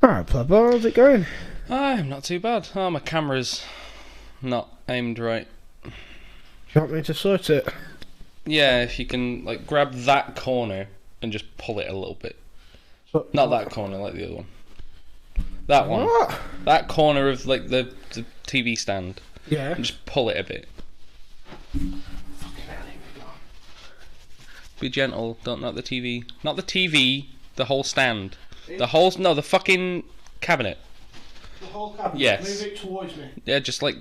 Alright, Plebbo, how's it going? I'm not too bad. Oh, my camera's not aimed right. Do you want me to sort it? Yeah, if you can, like, grab that corner and just pull it a little bit. So, Not that corner, like the other one. That one. What? That corner of, like, the TV stand. Yeah. And just pull it a bit. Fucking hell, here we go. Be gentle, don't knock the TV. Not the TV, the whole stand. The fucking cabinet. The whole cabinet? Yes. Move it towards me. Yeah, just, like,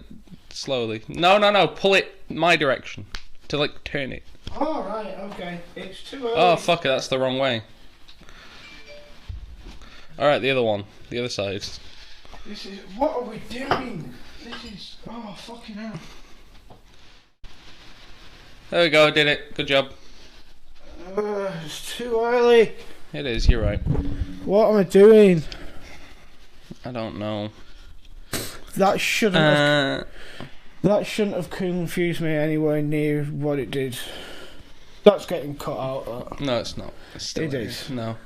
slowly. No, pull it my direction. To, like, turn it. Oh, right, okay. It's too early. Oh, fuck it, that's the wrong way. Alright, the other one. The other side. This is... What are we doing? This is... Oh, fucking hell. There we go, did it. Good job. It's too early. It is, you're right. What am I doing? I don't know. That shouldn't have confused me anywhere near what it did. That's getting cut out. No, it's not. It's still It is. No.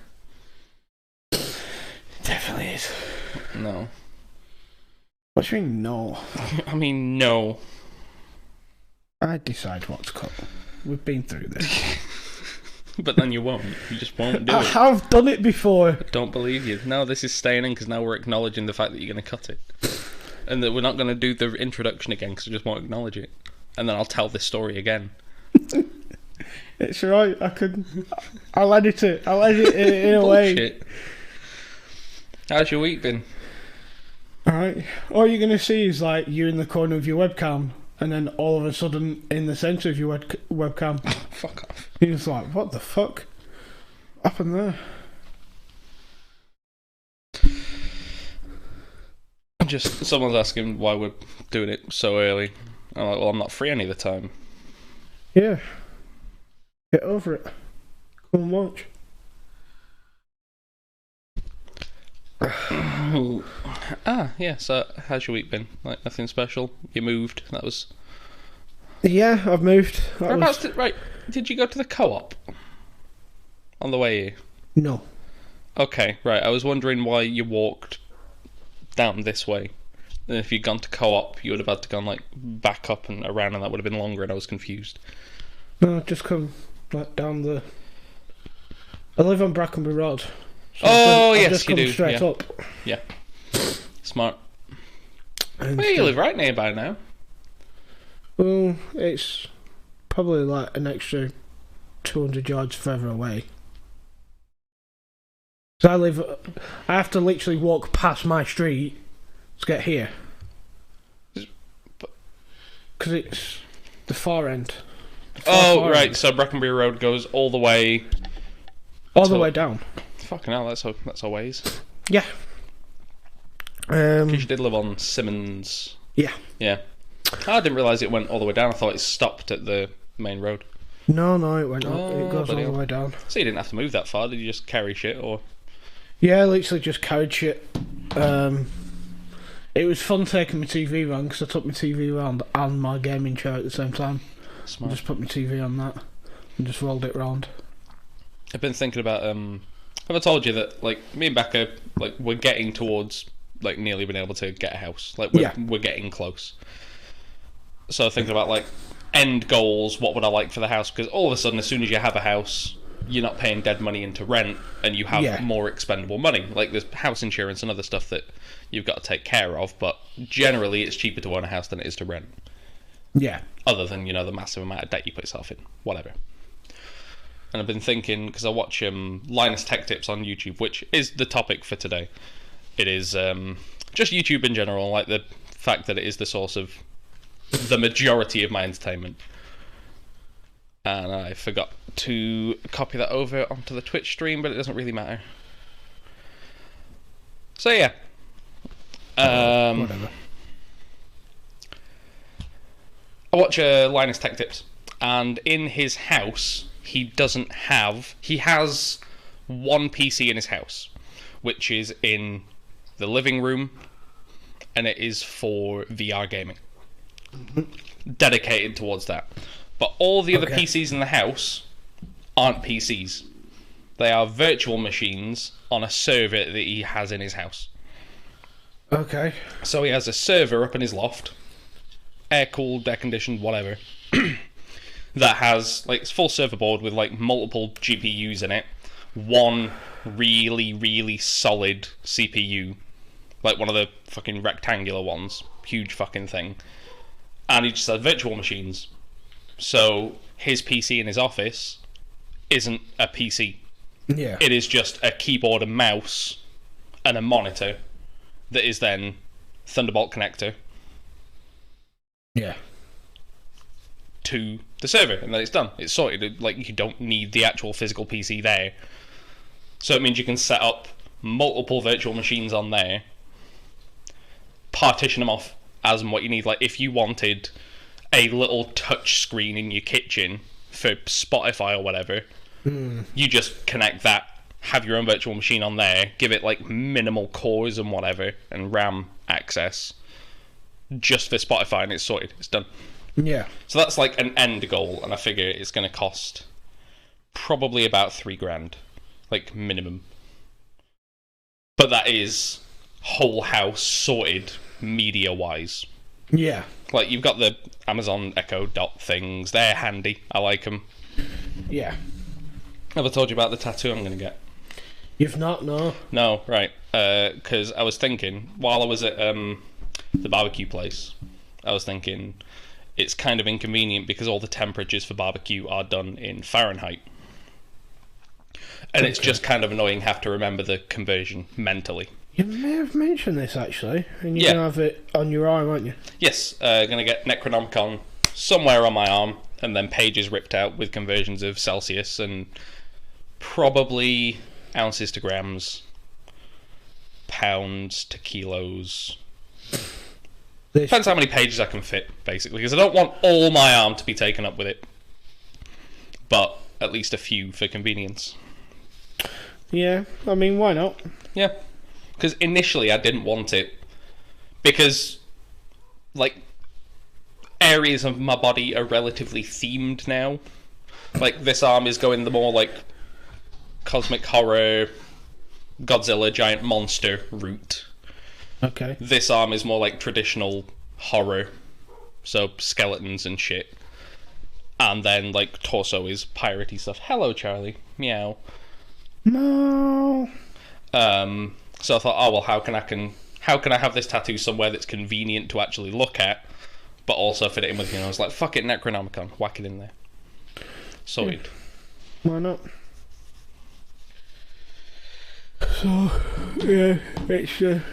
Definitely is. No. What do you mean, no? I mean, no. I decide what's cut. We've been through this. But then you won't. You just won't do I it. have done it before. Don't believe you. No, this is staying in because now we're acknowledging the fact that you're going to cut it. And that we're not going to do the introduction again because we just won't acknowledge it. And then I'll tell this story again. It's right. I'll edit it. I'll edit it in a way. Bullshit. How's your week been? Alright. All you're going to see is like you in the corner of your webcam, and then all of a sudden in the centre of your webcam. Fuck off. You're just like, what the fuck happened there? Just someone's asking why we're doing it so early. I'm like, well, I'm not free any of the time. Yeah. Get over it. Come and watch. Yeah, so how's your week been? Like, nothing special? You moved? That was... Yeah, I've moved. Right, did you go to the co-op? On the way here? No. Okay, right, I was wondering why you walked down this way. And if you'd gone to co-op, you would have had to gone, like, back up and around, and that would have been longer, and I was confused. No, I've just come like down the... I live on Brackenbury Road. So I've just you come do. straight up. Yeah. Smart. And, Well, you live right nearby now. well, it's probably like an extra 200 yards further away. So I have to literally walk past my street to get here. Because it's the far end. Oh, right, so Brackenbury Road goes all the way... All the way down. Fucking hell, that's a ways. Yeah. Because you did live on Simmons. Yeah. Yeah. I didn't realise it went all the way down. I thought it stopped at the main road. No, it went up. Oh, It goes all bloody the hell. way down. So you didn't have to move that far, did you just carry shit, or...? Yeah, I literally just carried shit. It was fun taking my TV around because I took my TV around and my gaming chair at the same time. Smart. I just put my TV on that and just rolled it round. I've been thinking about, have I told you that, like, me and Becca, like, we're getting towards, like, nearly being able to get a house. Like, we're getting close. So thinking about, like, end goals, what would I like for the house? Because all of a sudden, as soon as you have a house, you're not paying dead money into rent, and you have more expendable money. Like, there's house insurance and other stuff that you've got to take care of, but generally it's cheaper to own a house than it is to rent. Yeah. Other than, you know, the massive amount of debt you put yourself in. Whatever. And I've been thinking, because I watch Linus Tech Tips on YouTube, which is the topic for today. It is just YouTube in general, like the fact that it is the source of the majority of my entertainment. And I forgot to copy that over onto the Twitch stream, but it doesn't really matter. So yeah. Whatever. I watch Linus Tech Tips, and in his house, he has one PC in his house, which is in the living room, and it is for VR gaming. Dedicated towards that. But all the other PCs in the house aren't PCs. They are virtual machines on a server that he has in his house. Okay. So he has a server up in his loft, air-cooled, air-conditioned, whatever, that has, like, it's full server board with, like, multiple GPUs in it. One really, really solid CPU, like one of the fucking rectangular ones. Huge fucking thing. And he just has virtual machines. So his PC in his office isn't a PC. Yeah. It is just a keyboard and mouse and a monitor that is then Thunderbolt connector. Yeah. To the server, and then it's done. It's sorted. Like, you don't need the actual physical PC there. So it means you can set up multiple virtual machines on there, partition them off as and what you need. Like, if you wanted a little touch screen in your kitchen for Spotify or whatever, you just connect that, have your own virtual machine on there, give it, like, minimal cores and whatever, and RAM access, just for Spotify, and it's sorted. It's done. Yeah. So that's, like, an end goal, and I figure it's going to cost probably about $3,000. Like, minimum. But that is whole house sorted media-wise. Yeah. Like, you've got the Amazon Echo Dot things. They're handy. I like them. Yeah. Have I told you about the tattoo I'm going to get? You've not, no? No, right. Because I was thinking, while I was at the barbecue place, I was thinking it's kind of inconvenient because all the temperatures for barbecue are done in Fahrenheit. And it's just kind of annoying have to remember the conversion mentally. You may have mentioned this, actually. And you're going to have it on your arm, aren't you? Yes, going to get Necronomicon somewhere on my arm, and then pages ripped out with conversions of Celsius, and probably ounces to grams, pounds to kilos. Depends how many pages I can fit, basically, because I don't want all my arm to be taken up with it. But at least a few for convenience. Yeah, I mean, why not? Yeah, because initially I didn't want it because, like, areas of my body are relatively themed now. Like, this arm is going the more, like, cosmic horror, Godzilla, giant monster route. Okay. This arm is more like traditional horror, so skeletons and shit. And then, like, torso is piratey stuff. Hello, Charlie. Meow. No. So I thought, oh well, how can I have this tattoo somewhere that's convenient to actually look at, but also fit it in with me? And I was like, fuck it, Necronomicon, whack it in there. Sorted. Why not? So, yeah, it's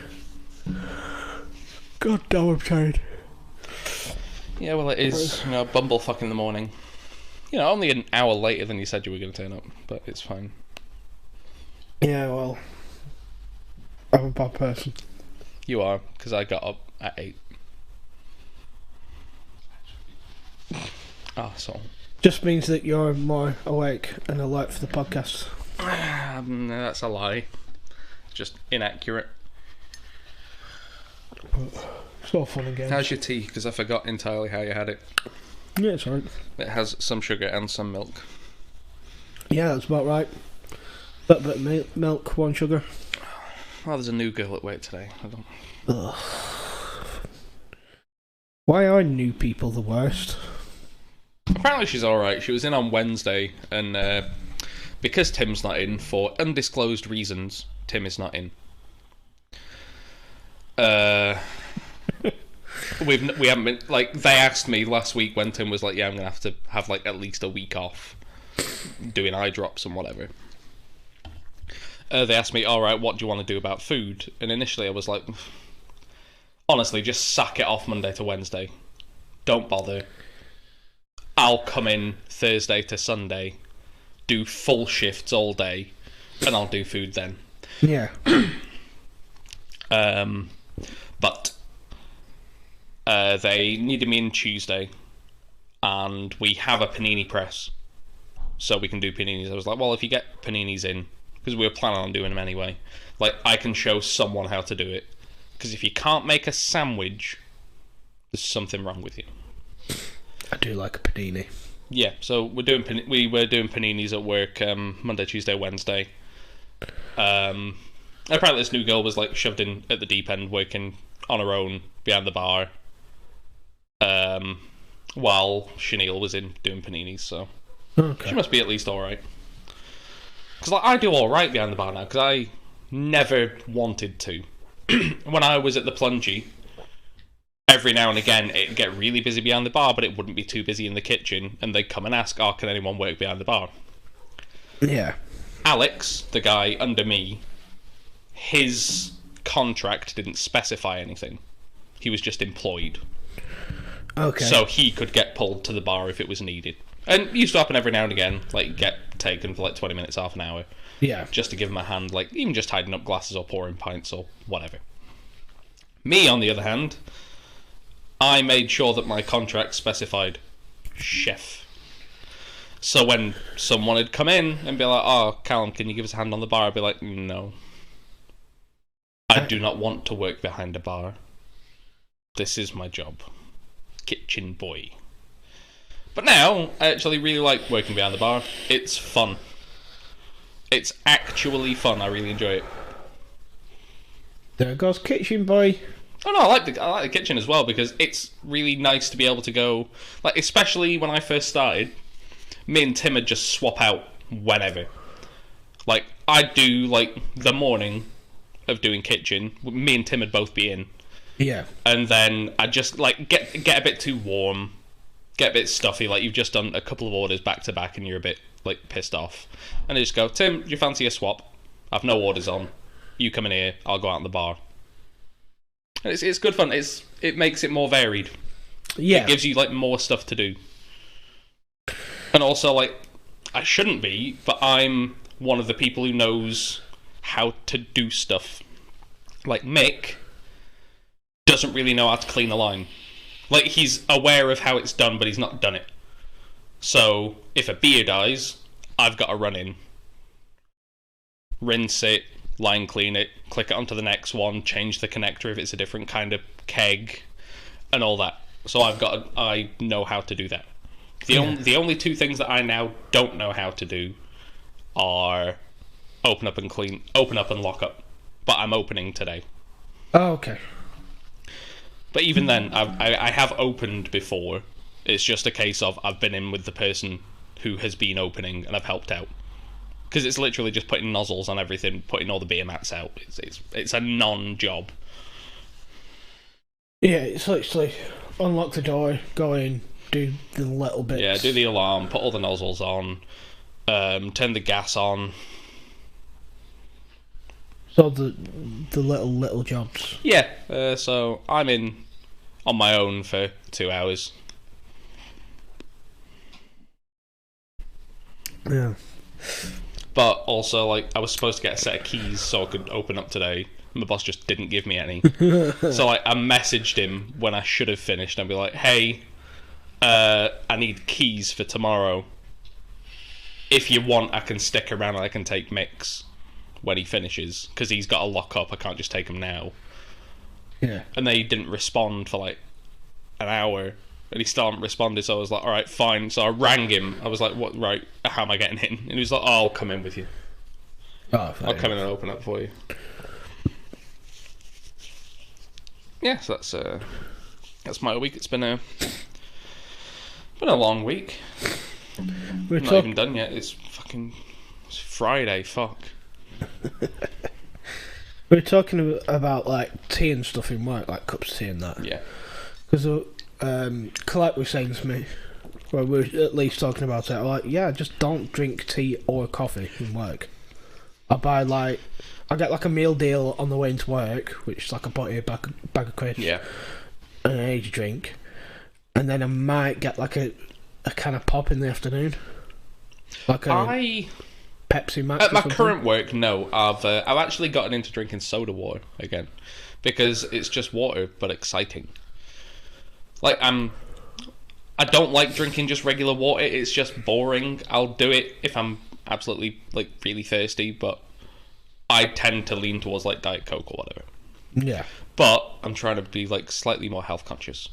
God damn, I'm tired. Yeah, well, it is, you know, bumblefuck in the morning. You know, only an hour later than you said you were going to turn up, but it's fine. Yeah, well, I'm a bad person. You are, because I got up at 8. Ah, so. Just means that you're more awake and alert for the podcast. That's a lie. It's just inaccurate. It's all fun and games. How's your tea? Because I forgot entirely how you had it. Yeah, it's alright. It has some sugar and some milk. Yeah, that's about right. A little bit of milk, 1 sugar. Oh, there's a new girl at work today. I don't... Ugh. Why are new people the worst? Apparently she's alright. She was in on Wednesday, and because Tim's not in, for undisclosed reasons, Tim is not in. We haven't been, like, they asked me last week when Tim was like, yeah, I'm going to have like at least a week off doing eye drops and whatever. They asked me, alright, what do you want to do about food? And initially I was like, honestly, just sack it off Monday to Wednesday. Don't bother. I'll come in Thursday to Sunday, do full shifts all day, and I'll do food then. Yeah. But they needed me in Tuesday, and we have a panini press, so we can do paninis. I was like, well, if you get paninis in, because we were planning on doing them anyway, like, I can show someone how to do it. Because if you can't make a sandwich, there's something wrong with you. I do like a panini. Yeah, so we were doing paninis at work Monday, Tuesday, Wednesday. Apparently this new girl was like shoved in at the deep end, working on her own behind the bar, while Chenille was in doing paninis. So she must be at least all right. Because like, I do all right behind the bar now, because I never wanted to. When I was at the Plungy, every now and again it'd get really busy behind the bar, but it wouldn't be too busy in the kitchen, and they'd come and ask, "Oh, can anyone work behind the bar?" Yeah. Alex, the guy under me, his contract didn't specify anything. He was just employed. Okay. So he could get pulled to the bar if it was needed. And it used to happen every now and again, like get taken for like 20 minutes, half an hour. Yeah. Just to give him a hand, like even just tidying up glasses or pouring pints or whatever. Me, on the other hand, I made sure that my contract specified chef. So when someone would come in and be like, "Oh, Callum, can you give us a hand on the bar?" I'd be like, "No. I do not want to work behind a bar. This is my job. Kitchen boy." But now, I actually really like working behind the bar. It's fun. It's actually fun. I really enjoy it. There goes kitchen boy. Oh no, I like the kitchen as well, because it's really nice to be able to go, like, especially when I first started, me and Tim would just swap out whenever. Like, I'd do, like, the morning of doing kitchen, me and Tim would both be in. Yeah. And then I'd just, like, get a bit too warm, get a bit stuffy, like, you've just done a couple of orders back to back and you're a bit, like, pissed off. And I just go, "Tim, do you fancy a swap? I've no orders on. You come in here, I'll go out in the bar." And it's good fun. It makes it more varied. Yeah. It gives you, like, more stuff to do. And also, like, I shouldn't be, but I'm one of the people who knows how to do stuff. Like, Mick doesn't really know how to clean a line. Like, he's aware of how it's done, but he's not done it. So, if a beer dies, I've got to run in, rinse it, line clean it, click it onto the next one, change the connector if it's a different kind of keg, and all that. So I know how to do that. The only two things that I now don't know how to do are open up and lock up. But I'm opening today. Oh, okay. But even then, I have opened before. It's just a case of I've been in with the person who has been opening and I've helped out. Because it's literally just putting nozzles on everything, putting all the beer mats out. It's a non-job. Yeah, it's literally unlock the door, go in, do the little bits. Yeah, do the alarm, put all the nozzles on, turn the gas on. So the little jobs. Yeah, so I'm in on my own for 2 hours. Yeah. But also, like, I was supposed to get a set of keys so I could open up today. My boss just didn't give me any. So, like, I messaged him when I should have finished and be like, "Hey, I need keys for tomorrow. If you want, I can stick around and I can take Mick's when he finishes. Because he's got to lock up, I can't just take him now." Yeah. And they didn't respond for, like, an hour. And he still hadn't responded, so I was like, "Alright, fine." So I rang him. I was like, "What? Right, how am I getting in?" And he was like, "Oh, I'll come in with you. Oh, I'll come in and open up for you." Yeah, so that's my week. It's been a long week. We're not even done yet. It's Friday. Fuck. We're talking about like tea and stuff in work, like cups of tea and that. Yeah. Because Colette was saying to me, well, we were at least talking about it, like, yeah, just don't drink tea or coffee in work. I get like a meal deal on the way into work, which is like a bag of crisps, Yeah. and an energy drink, and then I might get like a kind of pop in the afternoon, like a Pepsi Max. At my current work, no, I've actually gotten into drinking soda water again, because it's just water but exciting. Like, I don't like drinking just regular water. It's just boring. I'll do it if I'm absolutely, like, really thirsty, but I tend to lean towards, like, Diet Coke or whatever. Yeah. But I'm trying to be, like, slightly more health conscious.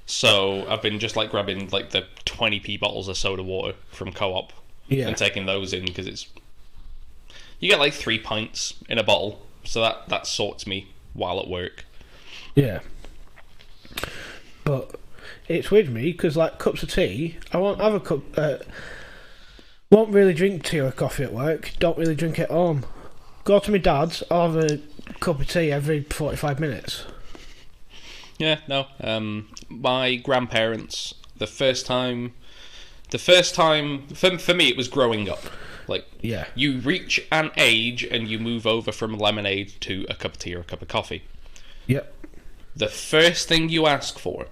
So I've been just like grabbing like the 20p bottles of soda water from Co-op and taking those in because you get like 3 pints in a bottle, so that sorts me while at work. Yeah. But it's weird to me because like cups of tea, I won't have a cup. Won't really drink tea or coffee at work. Don't really drink it at home. Go to my dad's, I'll have a cup of tea every 45 minutes. Yeah, no. My grandparents, the first time for me it was growing up. Like, yeah, you reach an age and you move over from lemonade to a cup of tea or a cup of coffee. Yep. The first thing you ask for,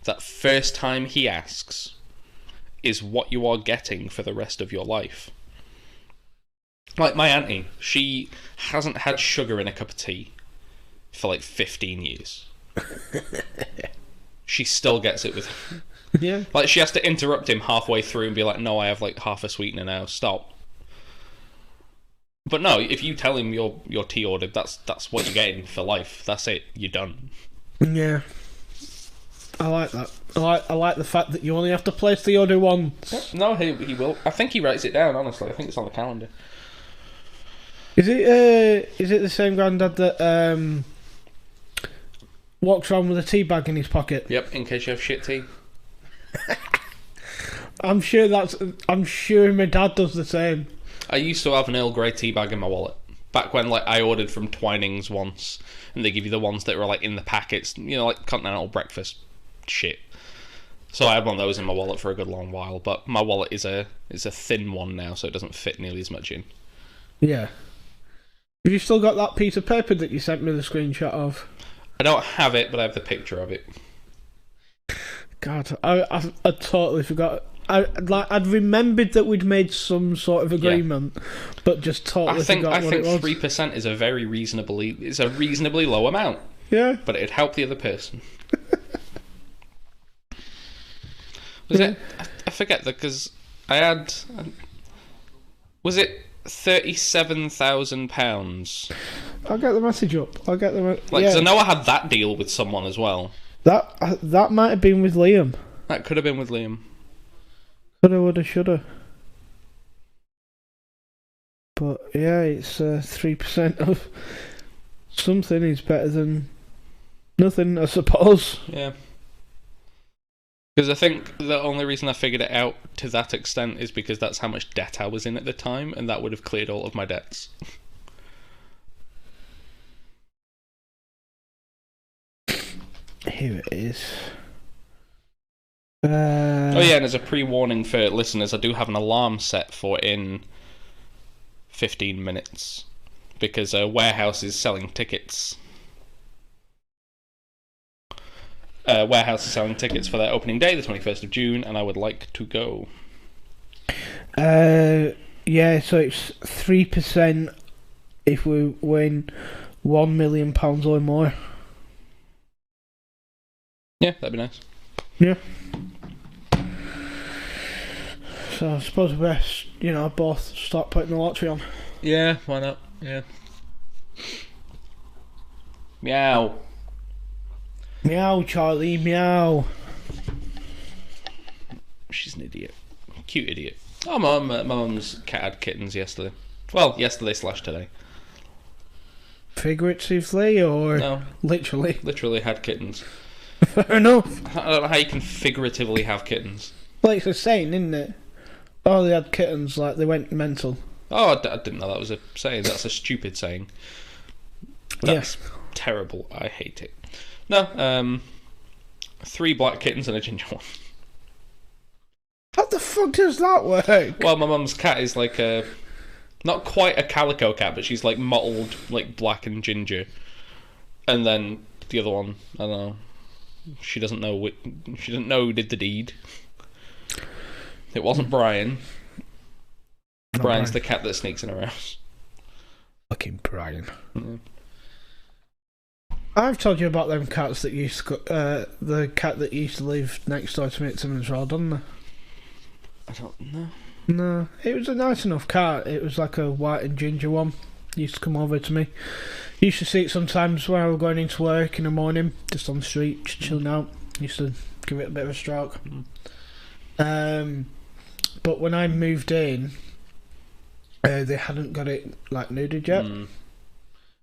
that first time he asks, is what you are getting for the rest of your life. Like my auntie, she hasn't had sugar in a cup of tea for like 15 years. She still gets it with him. Yeah. Like, she has to interrupt him halfway through and be like, no, I have like half a sweetener now, stop. But no, if you tell him your tea ordered, that's what you're getting for life. That's it, you're done. Yeah. I like that. I like the fact that you only have to place the order once. No, he will. I think he writes it down, honestly. I think it's on the calendar. Is it the same granddad that walks around with a tea bag in his pocket? Yep, in case you have shit tea. I'm sure my dad does the same. I used to have an Earl Grey tea bag in my wallet. Back when like I ordered from Twinings once, and they give you the ones that were like in the packets, like continental breakfast shit. So I had one of those in my wallet for a good long while, but my wallet is a thin one now, so it doesn't fit nearly as much in. Yeah. Have you still got that piece of paper that you sent me the screenshot of? I don't have it, but I have the picture of it. God, I totally forgot. I'd remembered that we'd made some sort of agreement, but just totally forgot what it was. I think 3% is a reasonably low amount. Yeah, but it'd help the other person. Was it? I forget that because I had. Was it £37,000? I'll get the message up. Like, because I know I had that deal with someone as well. That might have been with Liam. That could have been with Liam. Coulda, woulda, shoulda. But yeah, it's 3% of something is better than nothing, I suppose. Yeah. Because I think the only reason I figured it out to that extent is because that's how much debt I was in at the time, and that would have cleared all of my debts. Here it is. Oh yeah, and as a pre-warning for listeners, I do have an alarm set for in 15 minutes because Warehouse is selling tickets. Warehouse is selling tickets for their opening day, the 21st of June, and I would like to go. Yeah, so it's 3% if we win £1 million or more. Yeah, that'd be nice. Yeah. So I suppose we best, both start putting the lottery on. Yeah, why not? Yeah. Meow. Meow, Charlie, meow. She's an idiot. Cute idiot. Oh, my mum's cat had kittens yesterday. Well, yesterday/today. Figuratively or no? Literally? Literally had kittens. Fair enough. I don't know how you can figuratively have kittens. Well, it's a saying, isn't it? Oh, they had kittens, like they went mental. Oh, I didn't know that was a saying. That's a stupid saying. That's terrible. I hate it. No, 3 black kittens and a ginger one. How the fuck does that work? Well, my mum's cat is like not quite a calico cat, but she's like mottled, like black and ginger. And then the other one, I don't know. She doesn't know. She doesn't know who did the deed. It wasn't Brian. Brian's the cat that sneaks in her house. Fucking Brian. Yeah. I've told you about them cats that used to, the cat that used to live next door to me at Simmons Road, didn't I? I don't know. No, it was a nice enough cat. It was like a white and ginger one. Used to come over to me. Used to see it sometimes when I was going into work in the morning, just on the street, just chilling out. Used to give it a bit of a stroke. But when I moved in, they hadn't got it like neutered yet.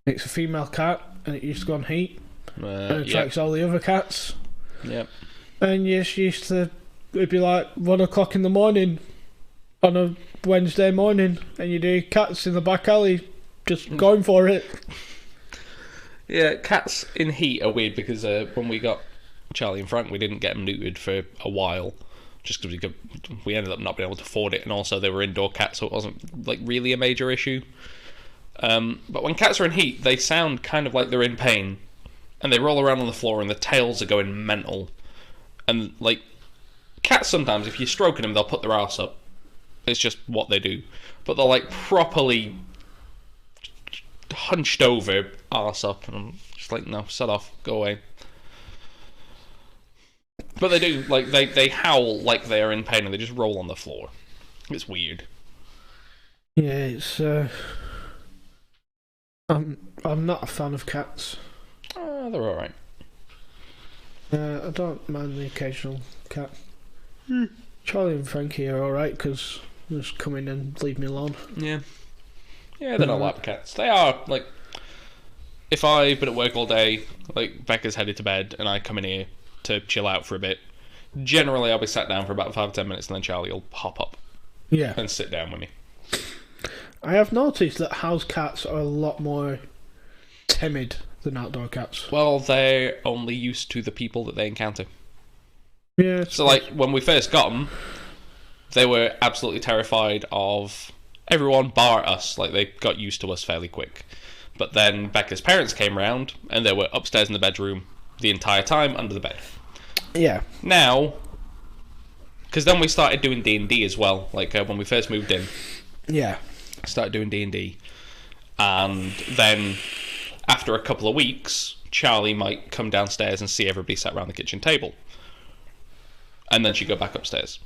It's a female cat, and it used to go on heat, and attracts all the other cats. Yep. And yes, used to. It'd be like 1 o'clock in the morning on a Wednesday morning, and you do cats in the back alley just going for it. Yeah, cats in heat are weird because when we got Charlie and Frank, we didn't get them neutered for a while, just because we ended up not being able to afford it, and also they were indoor cats, so it wasn't like really a major issue. But when cats are in heat, they sound kind of like they're in pain, and they roll around on the floor, and the tails are going mental. And like cats, sometimes if you're stroking them, they'll put their arse up. It's just what they do. But they're like properly hunched over, arse up, and I'm just like, no, set off, go away. But they do, like, they howl like they are in pain, and they just roll on the floor. It's weird. Yeah, it's I'm not a fan of cats. They're alright. I don't mind the occasional cat. Charlie and Frankie are alright because they just come in and leave me alone. Yeah, they're not lap cats. They are, like, if I've been at work all day, like, Becca's headed to bed, and I come in here to chill out for a bit, generally I'll be sat down for about 5 or 10 minutes, and then Charlie will hop up. Yeah. And sit down with me. I have noticed that house cats are a lot more timid than outdoor cats. Well, they're only used to the people that they encounter. Yeah. So, like, when we first got them, they were absolutely terrified of everyone bar us. Like, they got used to us fairly quick. But then Becca's parents came round, and they were upstairs in the bedroom the entire time under the bed. Yeah. Now, because then we started doing D&D as well. Like, when we first moved in. Yeah. Started doing D&D. And then, after a couple of weeks, Charlie might come downstairs and see everybody sat around the kitchen table. And then she'd go back upstairs.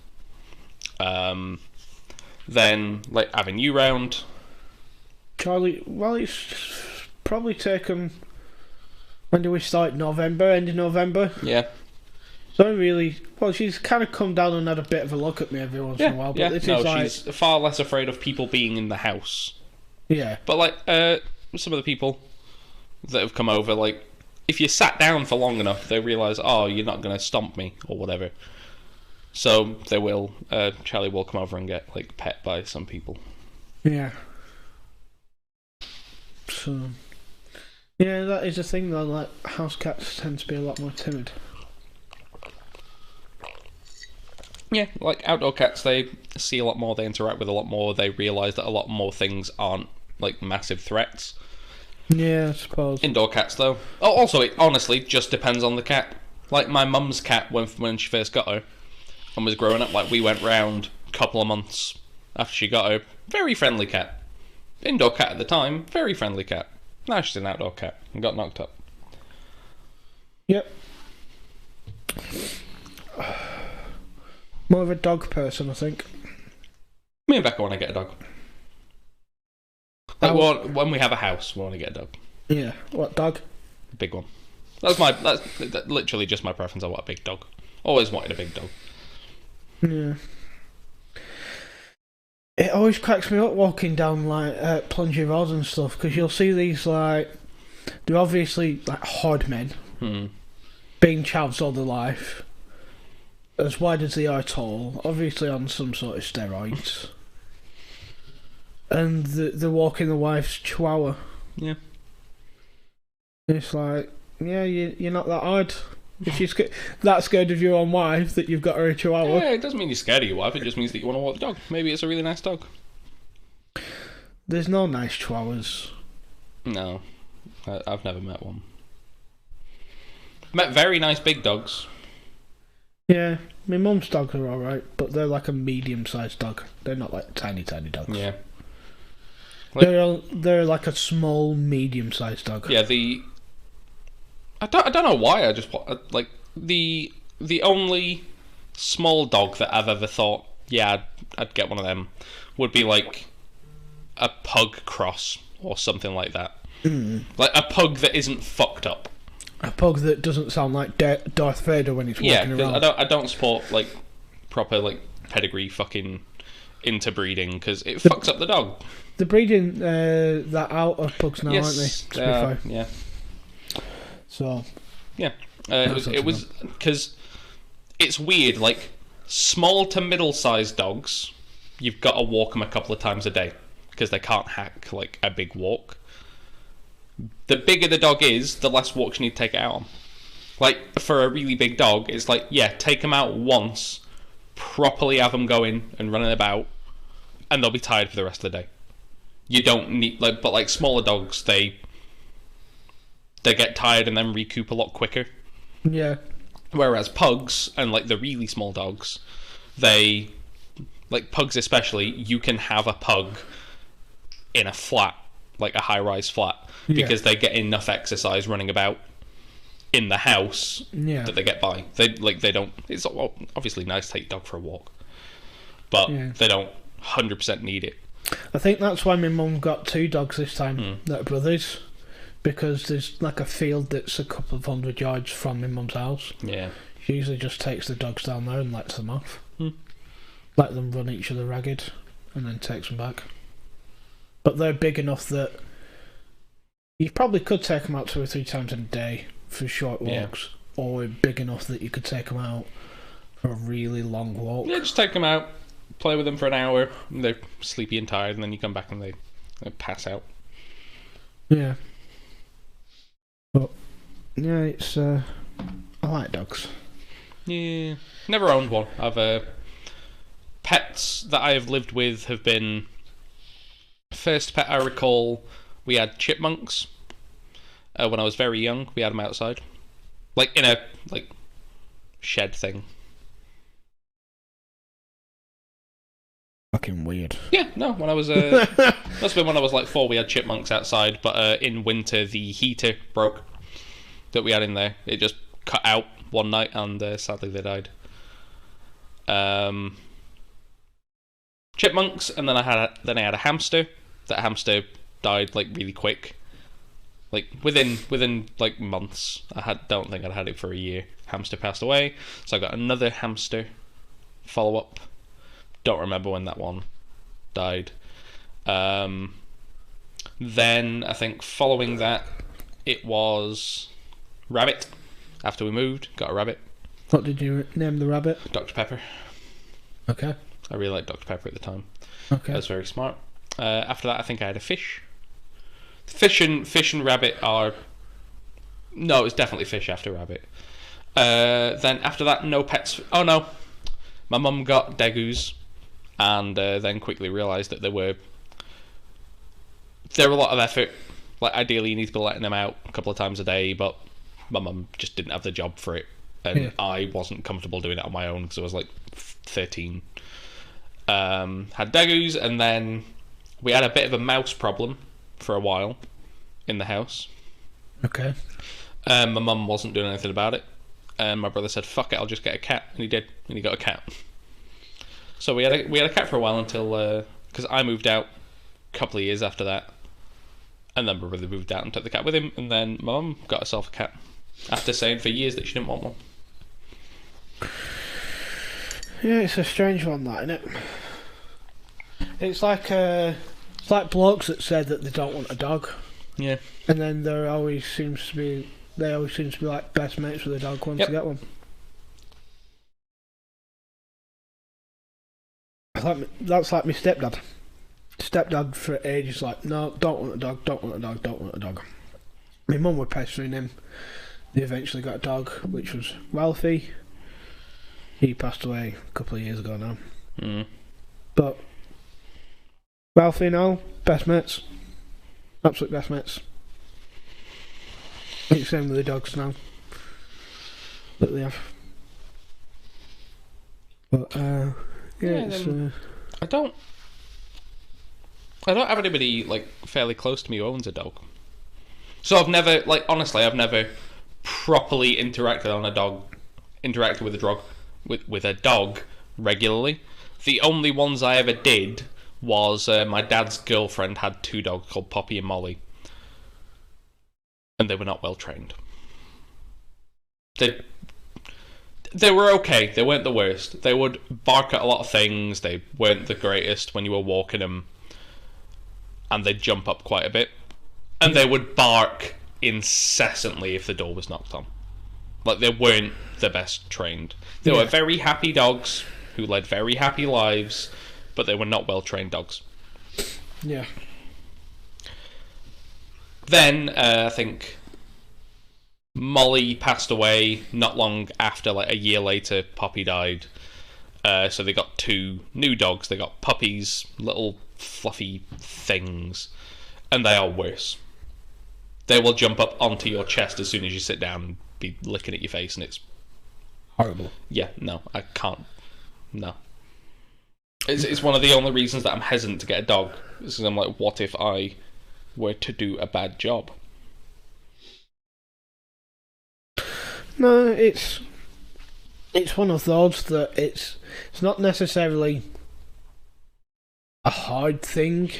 Then, like, having you round. Charlie, well, it's probably taken... When do we start? November? End of November? Yeah. So really... Well, she's kind of come down and had a bit of a look at me every once in a while. But she's far less afraid of people being in the house. Yeah. But, like, some of the people that have come over, like, if you sat down for long enough, they realise, oh, you're not going to stomp me, or whatever. So they will, Charlie will come over and get, like, pet by some people. Yeah. So... Yeah, that is a thing though, like, house cats tend to be a lot more timid. Yeah, like, outdoor cats, they see a lot more, they interact with a lot more, they realise that a lot more things aren't, like, massive threats. Yeah, I suppose. Indoor cats, though. Oh, also, it honestly just depends on the cat. Like, my mum's cat, when she first got her, and was growing up, like, we went round a couple of months after she got her, very friendly cat. Indoor cat at the time, very friendly cat. Now she's an outdoor cat and got knocked up. Yep. More of a dog person, I think. Me and Becca want to get a dog. Like, when we have a house, we want to get a dog. Yeah. What dog? A big one. That's literally just my preference. I want a big dog. Always wanted a big dog. Yeah. It always cracks me up walking down, like, plungy roads and stuff, because you'll see these, like, they're obviously, like, hard men, being chavs all their life, as wide as they are tall, obviously on some sort of steroids, and they're walking the wife's chihuahua. Yeah. It's like, yeah, you're not that hard. If she's that scared of your own wife that you've got her a chihuahua. Yeah, it doesn't mean you're scared of your wife, it just means that you want to walk the dog. Maybe it's a really nice dog. There's no nice chihuahuas. No, I've never met one. Met very nice big dogs. Yeah, my mum's dogs are alright, but they're like a medium-sized dog. They're not like tiny dogs. Yeah. Like, they're like a small, medium-sized dog. Yeah, I don't know why. I just like the only small dog that I've ever thought, yeah, I'd get one of them would be like a pug cross or something like that. Like a pug that isn't fucked up. A pug that doesn't sound like Darth Vader when he's Yeah, walking because around. I don't support like proper like pedigree fucking interbreeding because it fucks up the dog. They're breeding that out of pugs now, Yes, aren't they? To be fair. yeah, So yeah. It was because it's weird. Like small to middle-sized dogs, you've got to walk them a couple of times a day because they can't hack like a big walk. The bigger the dog is, the less walks you need to take it out on. Like, for a really big dog, it's like, yeah, take them out once, properly have them going and running about, and they'll be tired for the rest of the day. You don't need, like, but like smaller dogs, they get tired and then recoup a lot quicker. yeah, Whereas pugs, and like the really small dogs, they, like pugs especially, you can have a pug in a flat, like a high-rise flat, because they get enough exercise running about in the house that they get by. They don't. It's obviously nice to take your dog for a walk, but they don't 100% need it. I think that's why my mum got 2 dogs this time that are brothers, because there's like a field that's a couple of 100 yards from my mum's house. Yeah, She usually just takes the dogs down there and lets them off, let them run each other ragged, and then takes them back. But they're big enough that you probably could take them out 2 or 3 times in a day for short walks, or big enough that you could take them out for a really long walk. yeah. Just take them out, play with them for an hour. They're sleepy and tired, and then you come back and they pass out. Yeah. But yeah, it's I like dogs. Yeah, never owned one. I've pets that I have lived with have been. First pet I recall, we had chipmunks. When I was very young, we had them outside, like in a shed thing. Fucking weird. Yeah, no. When I was must have been when I was like 4, we had chipmunks outside. But in winter, the heater broke that we had in there. It just cut out one night, and sadly they died. Chipmunks, and then I had a hamster. That hamster died like really quick, like within like months. Don't think I'd had it for a year. Hamster passed away, so I got another hamster follow up. Don't remember when that one died. Then I think following that, it was rabbit. After we moved, got a rabbit. What did you name the rabbit? Dr. Pepper. Okay. I really liked Dr. Pepper at the time. Okay. I was very smart. After that, I think I had a fish. Fish and rabbit are... No, it was definitely fish after rabbit. Then after that, no pets. Oh no. My mum got degus, and then quickly realised that there were a lot of effort. Like, ideally, you need to be letting them out a couple of times a day, but my mum just didn't have the job for it. And I wasn't comfortable doing it on my own because I was like 13. Had degus, and then we had a bit of a mouse problem for a while in the house. Okay. My mum wasn't doing anything about it, and my brother said, "Fuck it, I'll just get a cat," and he did, and he got a cat. So we had a cat for a while until because I moved out a couple of years after that, and then my brother moved out and took the cat with him, and then my mum got herself a cat after saying for years that she didn't want one. Yeah, it's a strange one, that, isn't it? It's like blokes that said that they don't want a dog. Yeah. And then they always seems to be like best mates with a dog once they get one. That's like my stepdad. Stepdad for ages like, no, don't want a dog, don't want a dog, don't want a dog. My mum were pestering him. They eventually got a dog, which was Ralphie. He passed away a couple of years ago now. Mm. But Ralphie now, best mates. Absolute best mates. It's the same with the dogs now that they have. But it's I don't have anybody like fairly close to me who owns a dog. So I've never, like, honestly, I've never properly interacted with a dog regularly. The only ones I ever did was my dad's girlfriend had 2 dogs called Poppy and Molly, and they were not well trained. they were okay. They weren't the worst. They would bark at a lot of things. They weren't the greatest when you were walking them, and they'd jump up quite a bit. And they would bark incessantly if the door was knocked on. Like, they weren't the best trained. They were very happy dogs who led very happy lives, but they were not well trained dogs. Yeah. Then, I think Molly passed away not long after, like a year later, Poppy died. So they got 2 new dogs. They got puppies, little fluffy things, and they are worse. They will jump up onto your chest as soon as you sit down and be licking at your face, and it's horrible. Yeah, no, I can't. No. It's one of the only reasons that I'm hesitant to get a dog. Because I'm like, what if I were to do a bad job? No, it's one of those that it's not necessarily a hard thing.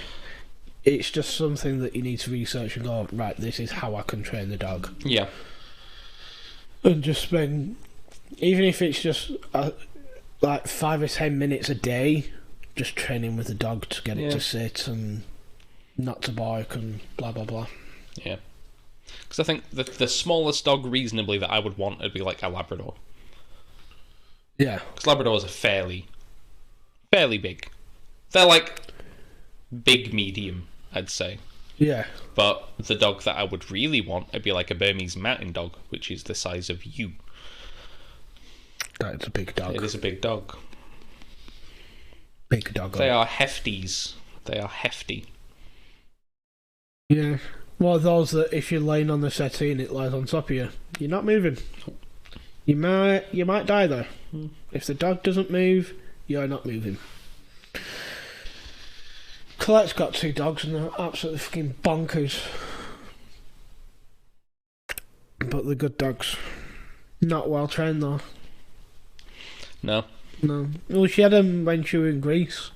It's just something that you need to research and go, right, this is how I can train the dog. Yeah. And just spend, even if it's just like 5 or 10 minutes a day, just training with the dog to get it to sit and not to bark and blah, blah, blah. Yeah. Because I think the smallest dog reasonably that I would want would be like a Labrador. Yeah. Because Labradors are fairly big. They're like big medium, I'd say. Yeah. But the dog that I would really want would be like a Burmese mountain dog, which is the size of you. That's a big dog. It is a big dog. Big dog. They are hefties. They are hefty. Yeah. Well, those that if you're laying on the settee and it lies on top of you, you're not moving. You might die though. If the dog doesn't move, you're not moving. Colette's got 2 dogs and they're absolutely fucking bonkers. But they're good dogs. Not well trained though. No. Well, she had them when she was in Greece.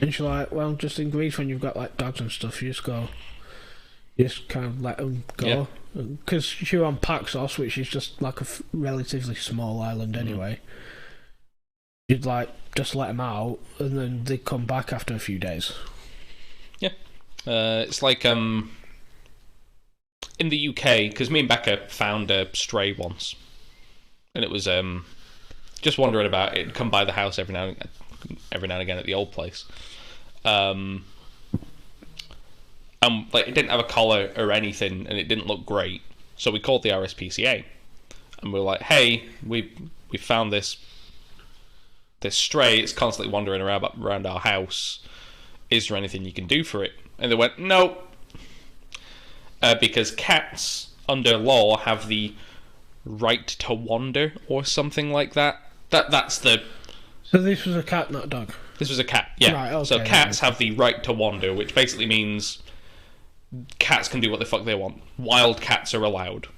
And she's like, well, just in Greece when you've got like dogs and stuff, you just kind of let them go. Because she was on Paxos, which is just like a relatively small island anyway. You'd like just let them out and then they'd come back after a few days. Yeah. It's like in the UK, because me and Becca found a stray once, and it was just wandering about. It'd come by the house every now and again at the old place, and like it didn't have a collar or anything, and it didn't look great. So we called the RSPCA, and we were like, "Hey, we found this stray. It's constantly wandering around our house. Is there anything you can do for it?" And they went, "No." Because cats, under law, have the right to wander, or something like that. That's the... So this was a cat, not a dog? This was a cat, yeah. Right, okay, so cats have the right to wander, which basically means cats can do what the fuck they want. Wild cats are allowed.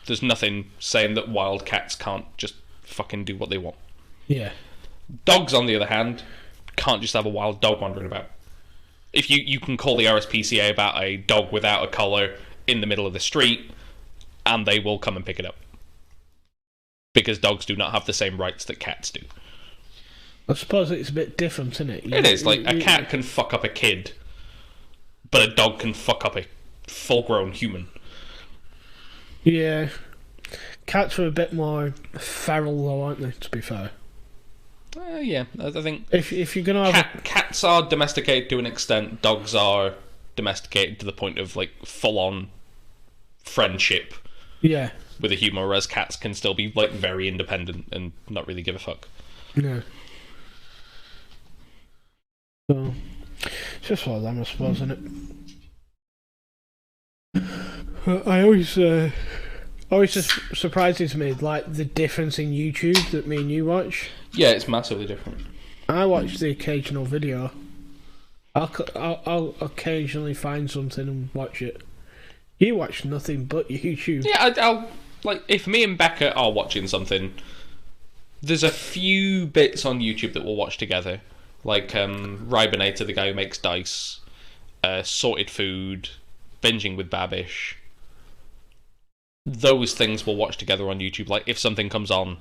There's nothing saying that wild cats can't just fucking do what they want. Yeah. Dogs, on the other hand, can't just have a wild dog wandering about. If you can call the RSPCA about a dog without a collar in the middle of the street, and they will come and pick it up. Because dogs do not have the same rights that cats do. I suppose it's a bit different, isn't it? It is. Like, a cat can fuck up a kid, but a dog can fuck up a full-grown human. Yeah. Cats are a bit more feral, though, aren't they, to be fair? Yeah, I think if you're gonna have cats are domesticated to an extent, dogs are domesticated to the point of like full-on friendship. Yeah. With a human, whereas cats can still be like very independent and not really give a fuck. Yeah. So it's just one of them, I suppose, isn't it? I always just surprises me, like the difference in YouTube that me and you watch. Yeah, it's massively different. I watch the occasional video. I'll occasionally find something and watch it. You watch nothing but YouTube. Yeah, I'll like if me and Becca are watching something. There's a few bits on YouTube that we'll watch together, like Ribinator, the guy who makes dice, Sorted Food, Binging with Babish. those things we'll watch together on YouTube. Like if something's on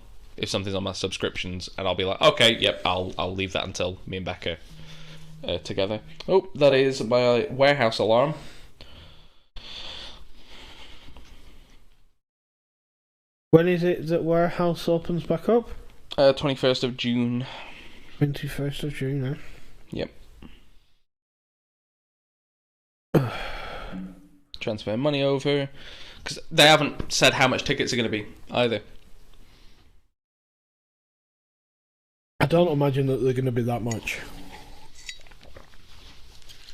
my subscriptions, and I'll be like, okay, yep, I'll leave that until me and Becca are together. Oh, that is my warehouse alarm. When is it that warehouse opens back up? 21st of June. 21st of June, eh? Yep. Transfer money over, because they haven't said how much tickets are going to be either. I don't imagine that they're going to be that much.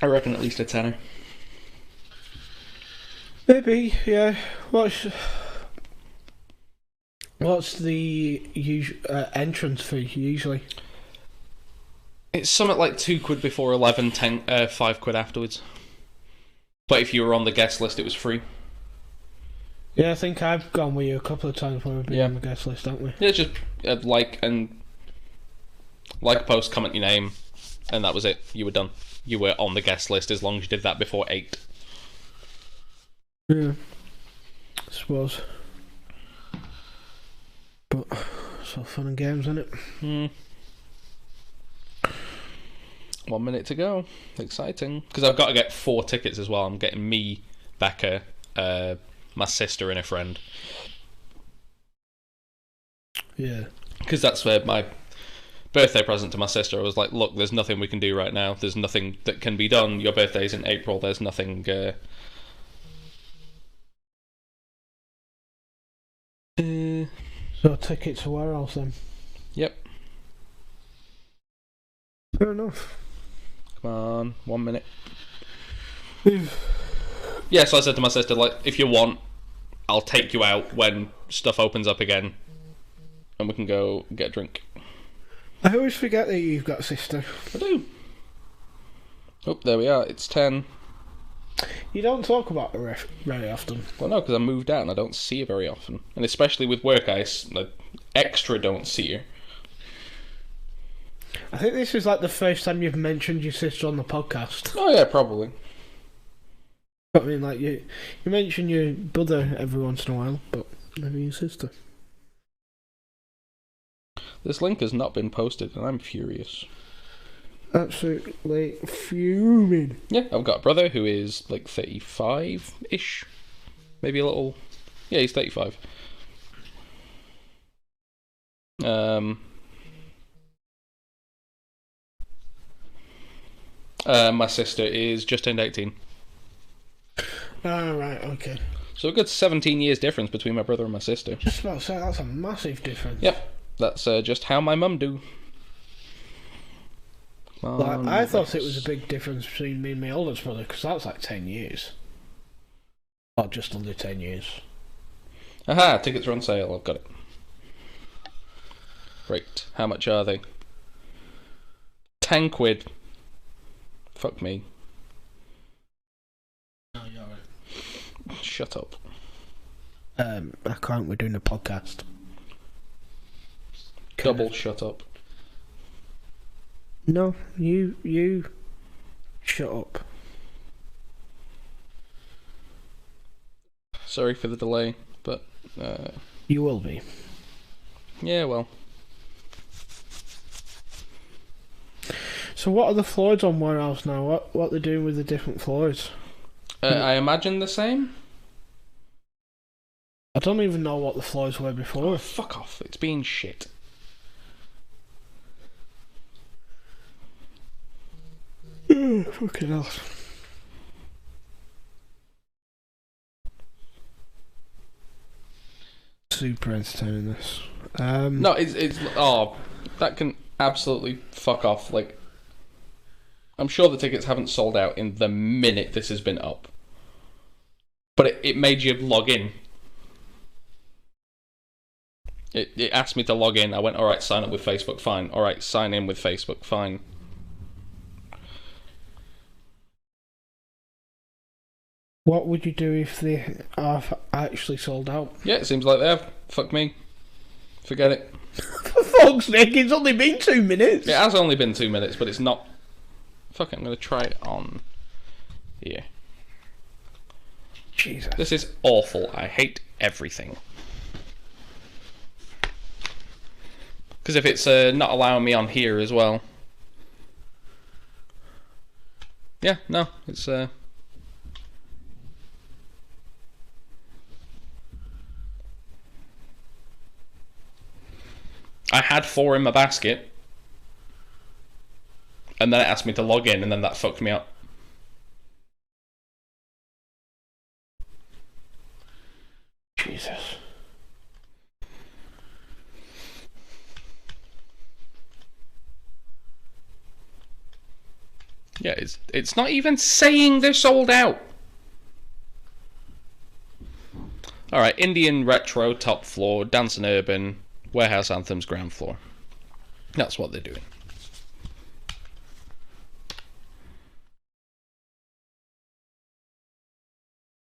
I reckon at least a tenner. Maybe, yeah. What's the entrance fee usually? It's something like £2 before 11, £5 afterwards. But if you were on the guest list, it was free. Yeah, I think I've gone with you a couple of times when we've been on the guest list, haven't we? Yeah, it's just like a post, comment your name, and that was it. You were done. You were on the guest list as long as you did that before 8. Yeah, I suppose. But it's all fun and games, isn't it? 1 minute to go. Exciting. Because I've got to get 4 tickets as well. I'm getting me, Becca, my sister and a friend. Yeah. Because that's where my birthday present to my sister. I was like, look, there's nothing we can do right now. There's nothing that can be done. Your birthday's in April. There's nothing... So tickets to where else then? Yep. Fair enough. Come on, 1 minute. Yeah, so I said to my sister, like, if you want, I'll take you out when stuff opens up again, and we can go get a drink. I always forget that you've got a sister. I do. Oh, there we are. It's 10. You don't talk about her very often. Well, no, because I moved out and I don't see her very often. And especially with work, I extra don't see her. I think this is like the first time you've mentioned your sister on the podcast. Oh, yeah, probably. I mean, like, you mention your brother every once in a while, but never your sister. This link has not been posted, and I'm furious. Absolutely fuming. Yeah, I've got a brother who is like 35-ish. Maybe a little... Yeah, he's 35. My sister is just turned 18. Oh, right, okay. So a good 17 years difference between my brother and my sister. Just about to say, that's a massive difference. Yep, that's just how my mum do. Like, I thought it was a big difference between me and my oldest brother, because that's like 10 years. Or just under 10 years. Aha, tickets are on sale, I've got it. Right, how much are they? £10. Fuck me. Oh, you're right. Shut up. I can't, we're doing a podcast. Double shut up. No, you shut up. Sorry for the delay, but... You will be. Yeah, well. So what are the floors on Warehouse now? What they're doing with the different floors? I imagine the same? I don't even know what the floors were before. Oh, fuck off, it's been shit. Fucking hell. Super entertaining, this. No, it's oh, that can absolutely fuck off. Like, I'm sure the tickets haven't sold out in the minute this has been up. But it made you log in. It asked me to log in. I went, alright, sign up with Facebook, fine. Alright, sign in with Facebook, fine. What would you do if they are actually sold out? Yeah, it seems like they have. Fuck me. Forget it. For fuck's sake, it's only been 2 minutes. It has only been 2 minutes, but it's not... Fuck it, I'm going to try it on here. Jesus. This is awful. I hate everything. Because if it's not allowing me on here as well... Yeah, no, it's... I had 4 in my basket, and then it asked me to log in, and then that fucked me up. Jesus. Yeah, it's not even saying they're sold out. Alright, Indian Retro, top floor, Dance and Urban, Warehouse Anthems, ground floor. That's what they're doing.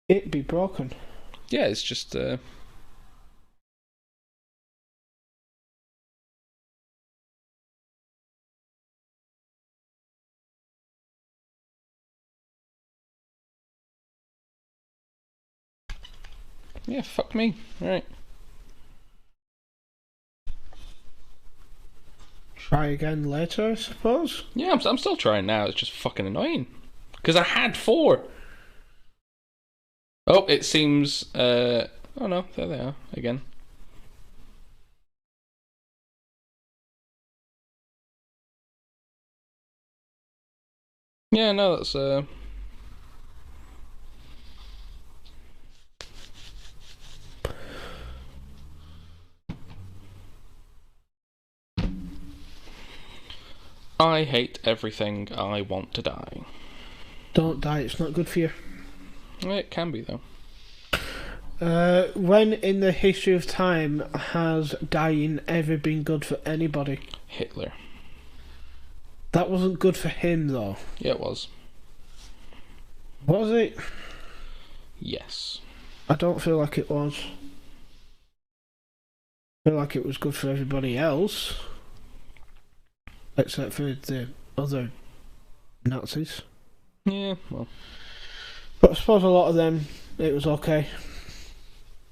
It be broken. Yeah, it's just... Yeah, fuck me. Right. Try again later, I suppose? Yeah, I'm still trying now. It's just fucking annoying. Because I had 4. Oh, it seems... oh no, there they are, again. Yeah, no, that's... I hate everything. I want to die. Don't die, it's not good for you. It can be, though. When in the history of time has dying ever been good for anybody? Hitler. That wasn't good for him, though. Yeah, it was. Was it? Yes. I don't feel like it was. I feel like it was good for everybody else. Except for the other Nazis. Yeah, well. But I suppose a lot of them, it was okay.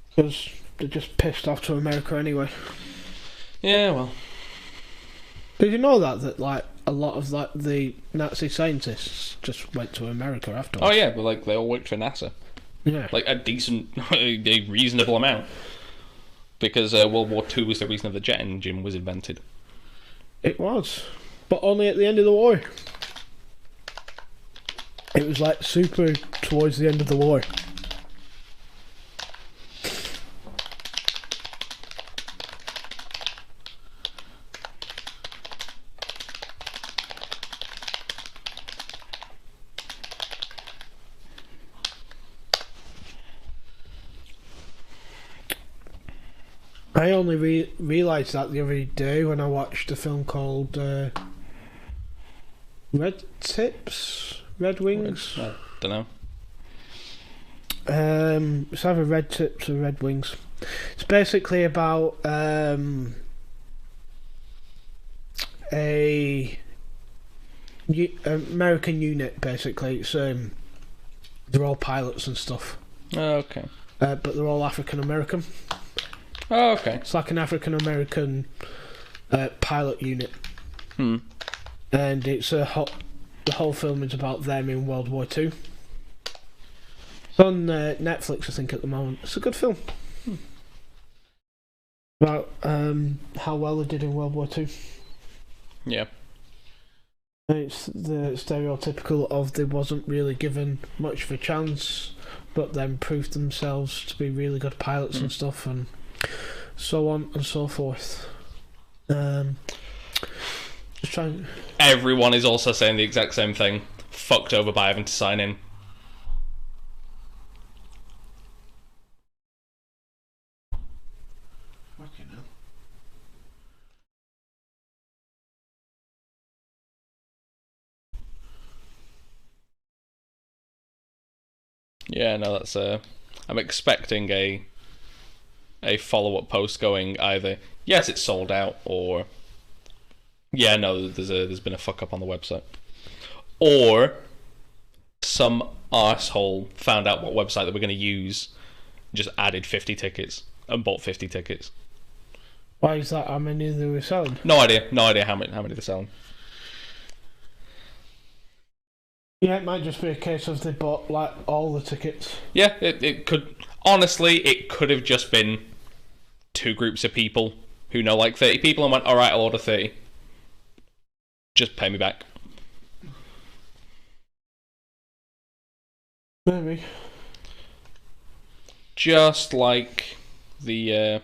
Because they're just pissed off to America anyway. Yeah, well. Did you know that like a lot of like the Nazi scientists just went to America afterwards? Oh yeah, but like they all worked for NASA. Yeah. Like a decent, a reasonable amount. Because World War II was the reason the jet engine was invented. It was. But only at the end of the war. It was like super towards the end of the war. I only realised that the other day when I watched a film called Red Tips? Red Wings? I don't know. It's either Red Tips or Red Wings. It's basically about a American unit, basically. It's they're all pilots and stuff. Oh, okay. But they're all African American. Oh, okay. It's like an African American pilot unit. Hmm. And it's the whole film is about them in World War II. It's on Netflix, I think, at the moment. It's a good film. About how well they did in World War II. Yeah. It's the stereotypical of they wasn't really given much of a chance, but then proved themselves to be really good pilots and stuff, and so on and so forth. Just trying. Everyone is also saying the exact same thing. Fucked over by having to sign in. Fucking hell. Yeah, no, that's I'm expecting a follow-up post going either yes, it's sold out, or yeah, no, there's been a fuck up on the website, or some arsehole found out what website that we're going to use just added 50 tickets and bought 50 tickets. Why is that? How many they were selling? No idea how many they're selling. Yeah, it might just be a case of they bought like all the tickets. Yeah, it could. Honestly, it could have just been 2 groups of people who know like 30 people and went, all right, I'll order 30. Just pay me back. Maybe. Just like the.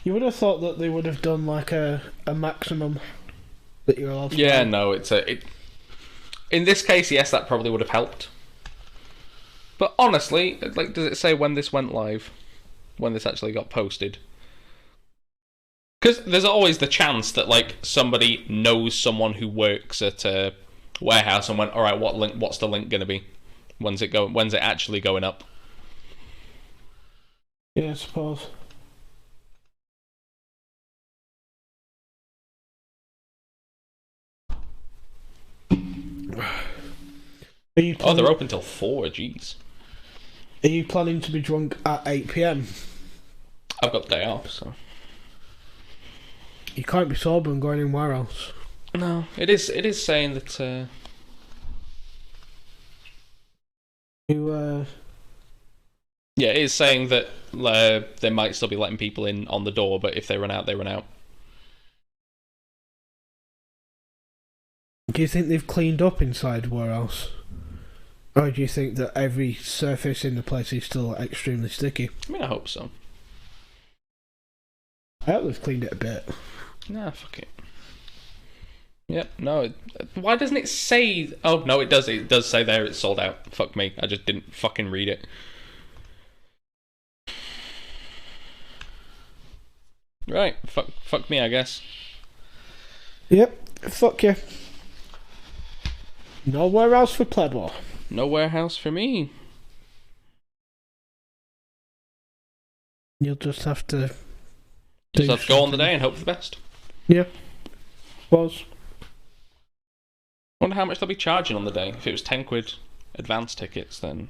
You would have thought that they would have done like a maximum that you're allowed to Yeah, buy. no, in this case, yes, that probably would have helped. But honestly, like, does it say when this went live? When this actually got posted? Because there's always the chance that like somebody knows someone who works at a warehouse and went, all right, what's the link going to be? When's it actually going up? Yeah, I suppose. They're open till 4. Jeez. Are you planning to be drunk at 8 PM? I've got the day off, so. You can't be sober and going in warehouse. No, it is saying that. Yeah, it is saying that they might still be letting people in on the door, but if they run out, they run out. Do you think they've cleaned up inside warehouse? Or do you think that every surface in the place is still extremely sticky? I mean, I hope so. I hope they've cleaned it a bit. Nah, fuck it. Yep, no. Why doesn't it say... Oh, no, it does. It does say there it's sold out. Fuck me. I just didn't fucking read it. Right, fuck me, I guess. Yep, fuck you. No warehouse for Plebor. No warehouse for me. You'll just have to... Just have to go on the day and hope for the best. Yeah. Was. Wonder how much they'll be charging on the day. If it was 10 quid advance tickets, then...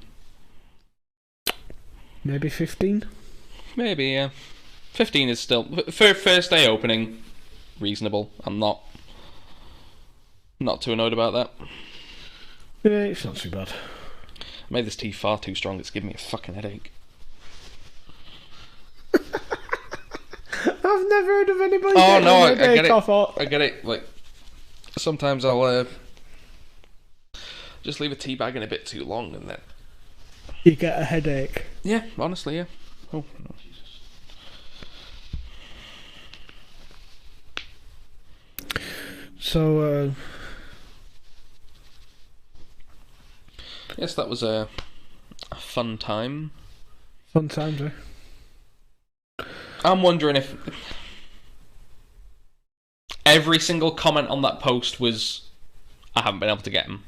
Maybe 15? Maybe, yeah. 15 is still... For first day opening, reasonable. I'm not too annoyed about that. Yeah, it's not too bad. I made this tea far too strong, it's giving me a fucking headache. I've never heard of anybody Oh no, I getting get it. Off. I get it. Like, sometimes I'll just leave a tea bag in a bit too long and then... You get a headache. Yeah, honestly, yeah. Oh, no. So, yes, that was a fun time. Fun times, eh? I'm wondering if every single comment on that post was, I haven't been able to get them.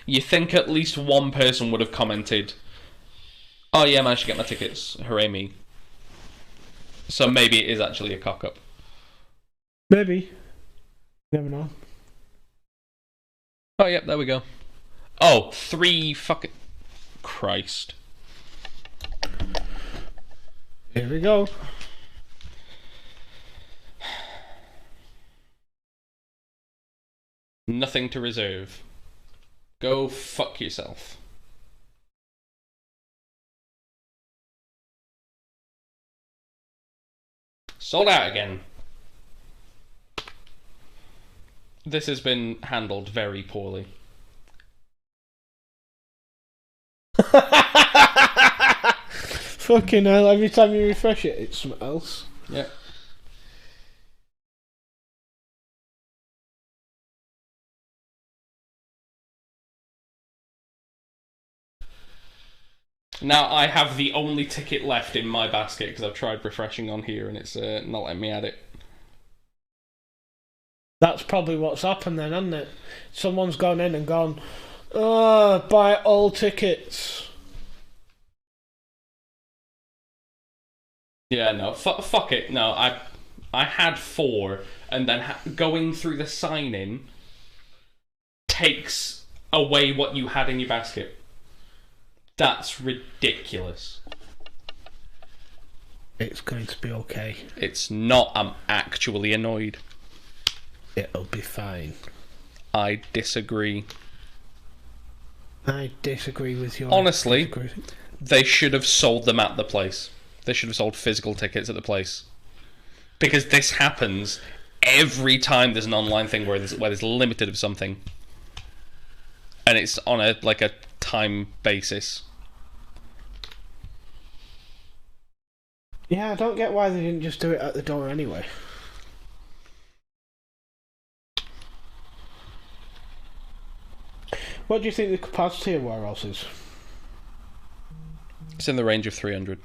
You think at least one person would have commented, oh yeah, managed to get my tickets, hooray me. So maybe it is actually a cock-up. Maybe. Never know. Oh, yep, there we go. Oh, 3 fucking... Christ. Here we go. Nothing to reserve. Go fuck yourself. Sold out again. This has been handled very poorly. Fucking hell, every time you refresh it, it's something else. Yeah. Now I have the only ticket left in my basket because I've tried refreshing on here and it's not letting me add it. That's probably what's happened then, hasn't it? Someone's gone in and gone, oh, buy all tickets. Yeah, no, fuck it. No, I had 4, and then going through the sign-in takes away what you had in your basket. That's ridiculous. It's going to be okay. It's not. I'm actually annoyed. It'll be fine. I disagree. I disagree with you. Honestly, they should have sold them at the place. They should have sold physical tickets at the place. Because this happens every time there's an online thing where there's limited of something. And it's on a time basis. Yeah, I don't get why they didn't just do it at the door anyway. What do you think the capacity of warehouse is? It's in the range of 300.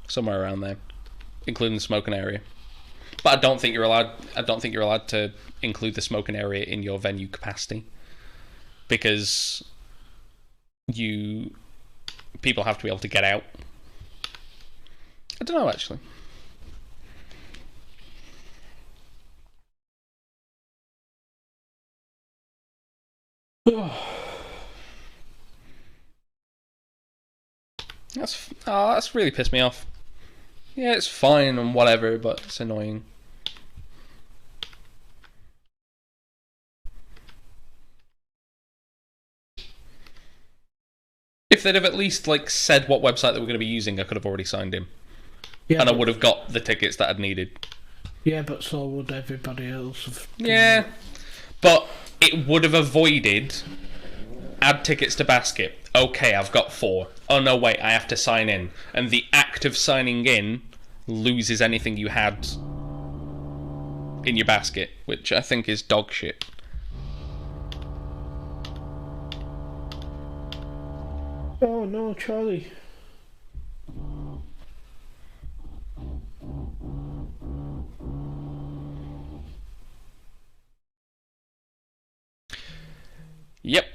Somewhere around there. Including the smoking area. But I don't think you're allowed to include the smoking area in your venue capacity. Because people have to be able to get out. I don't know, actually. That's really pissed me off. Yeah, it's fine and whatever, but it's annoying. If they'd have at least said what website they were going to be using, I could have already signed in. Yeah, and I would have got the tickets that I'd needed. Yeah, but so would everybody else. Yeah, but it would have avoided add tickets to basket. Okay, I've got 4. Oh no, wait, I have to sign in. And the act of signing in loses anything you had in your basket, which I think is dog shit. Oh no, Charlie. Yep.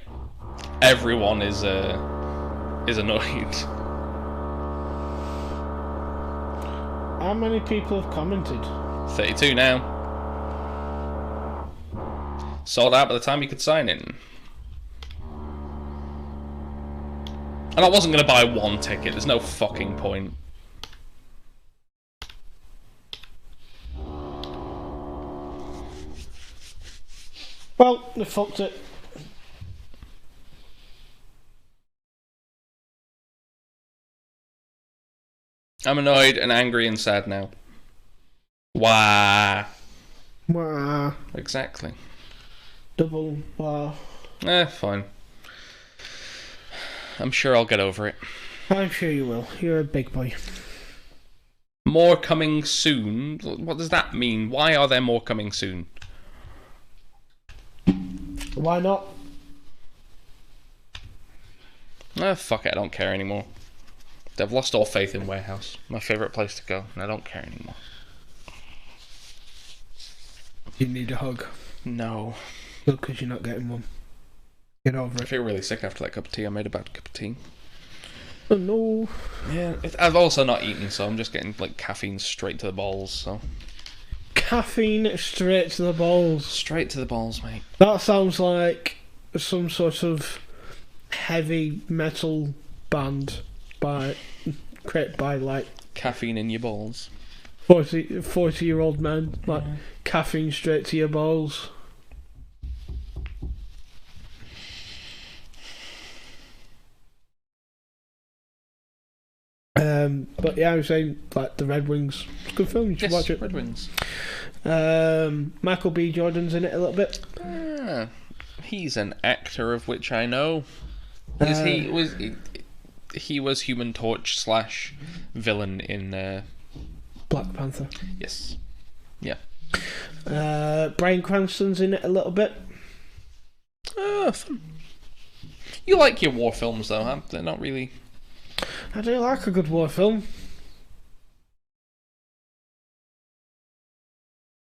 Everyone is annoyed. How many people have commented? 32 now. Sold out by the time you could sign in. And I wasn't going to buy 1 ticket. There's no fucking point. Well, they fucked it. I'm annoyed and angry and sad now. Wah. Wah. Exactly. Double wah. Fine. I'm sure I'll get over it. I'm sure you will. You're a big boy. More coming soon? What does that mean? Why are there more coming soon? Why not? Fuck it, I don't care anymore. I've lost all faith in Warehouse. My favourite place to go, and I don't care anymore. You need a hug. No. Look, because you're not getting one. Get over it. I feel really sick after that cup of tea. I made a bad cup of tea. Oh no. Yeah, I've also not eaten, so I'm just getting caffeine straight to the balls, so... Caffeine straight to the balls. Straight to the balls, mate. That sounds like some sort of heavy metal band created by caffeine in your balls. 40-year-old men, caffeine straight to your balls. But yeah, I was saying the Red Wings. It's a good film. You should watch it. Red Wings. Michael B. Jordan's in it a little bit. He's an actor of which I know. He was Human Torch / villain in Black Panther. Yes. Yeah. Bryan Cranston's in it a little bit. Fun. You like your war films though, huh? They're not really... I do like a good war film.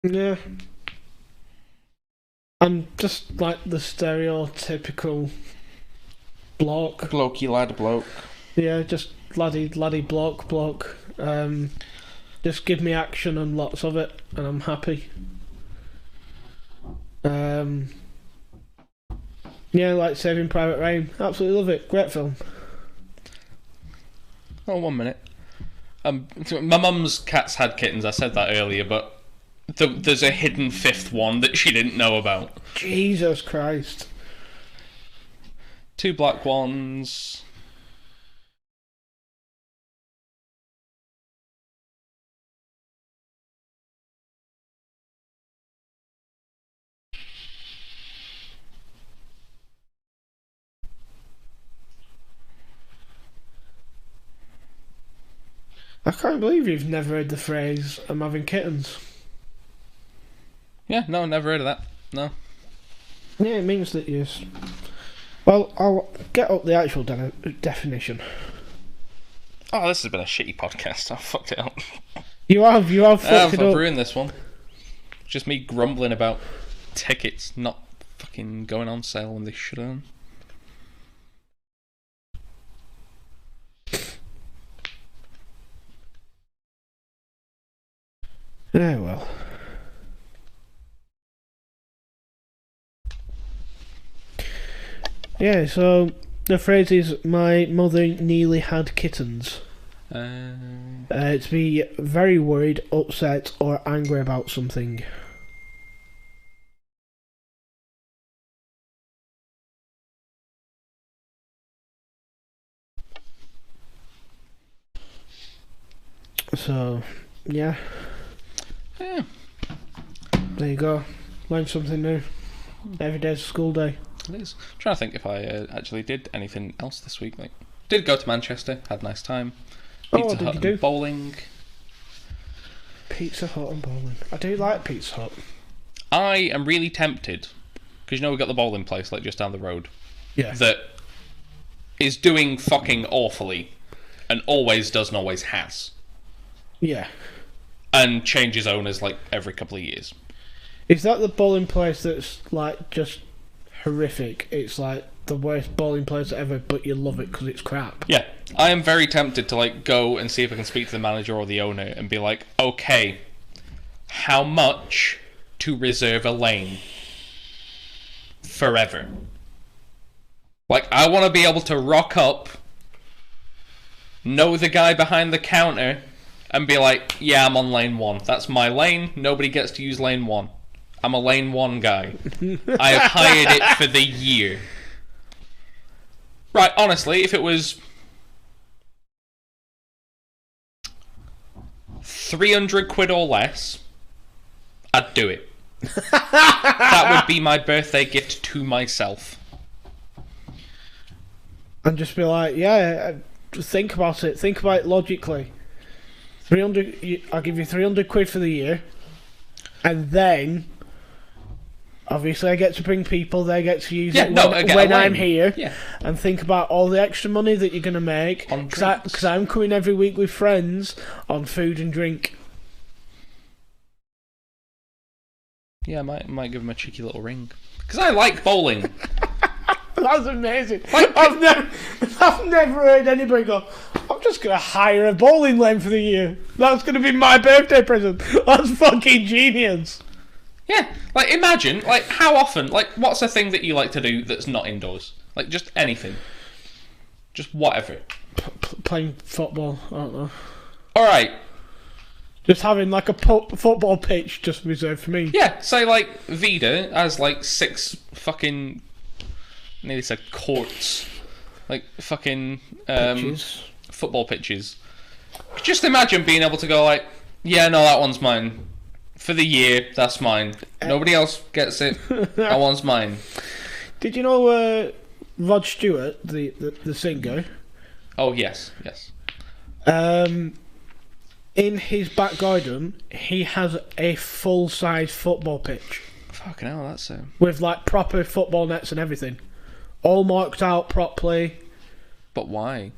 Yeah. I'm just like the stereotypical bloke. Blokey lad bloke. Yeah, just laddie bloke. Just give me action and lots of it, and I'm happy. Yeah, like Saving Private Ryan. Absolutely love it. Great film. Oh, 1 minute. My mum's cats had kittens. I said that earlier, but there's a hidden fifth one that she didn't know about. Jesus Christ. 2 black ones. I can't believe you've never heard the phrase, I'm having kittens. Yeah, no, never heard of that. No. Yeah, it means that you... Well, I'll get up the actual definition. Oh, this has been a shitty podcast. I fucked it up. You have fucked it I've up. ruined this one. Just me grumbling about tickets not fucking going on sale when they should have. Yeah, well. Yeah, so the phrase is, my mother nearly had kittens. To be very worried, upset, or angry about something. So, yeah. Yeah. There you go. Learn something new. Every day's a school day. It is. I'm trying to think if I actually did anything else this week. Like, did go to Manchester, had a nice time. Pizza What did Hut you do? and bowling. Pizza Hut and bowling. I do like Pizza Hut. I am really tempted, because you know we got the bowling place like just down the road. Yeah. That is doing fucking awfully, and always does and always has. Yeah. And changes owners like every couple of years. Is that the bowling place that's like just horrific? It's like the worst bowling place ever, but you love it because it's crap. Yeah, I am very tempted to like go and see if I can speak to the manager or the owner and be like, okay, how much to reserve a lane forever? Like, I want to be able to rock up, know the guy behind the counter, and be like, yeah, I'm on lane 1. That's my lane. Nobody gets to use lane 1. I'm a lane 1 guy. I have hired it for the year. Right, honestly, if it was 300 quid or less, I'd do it. That would be my birthday gift to myself. And just be like, yeah, think about it. Think about it logically. 300. I'll give you 300 quid for the year, and then obviously I get to bring people. They get to use it when I'm here. Yeah. And think about all the extra money that you're going to make. Because I'm coming every week with friends on food and drink. Yeah, I might give him a cheeky little ring. Because I like bowling. That's amazing. I've never heard anybody go, I'm just going to hire a bowling lane for the year. That's going to be my birthday present. That's fucking genius. Yeah, like imagine, like how often, like what's a thing that you like to do that's not indoors? Like just anything. Just whatever. Playing football, I don't know. Alright. Just having like a football pitch just reserved for me. Yeah, say like Vida has like 6 fucking, nearly said courts. Like fucking Pitches. Football pitches. Just imagine being able to go like, yeah, no, that one's mine. For the year, that's mine. Nobody else gets it. That one's mine. Did you know Rod Stewart, the singer? Oh, yes. In his back garden, he has a full-size football pitch. Fucking hell, that's with like proper football nets and everything. All marked out properly. But why?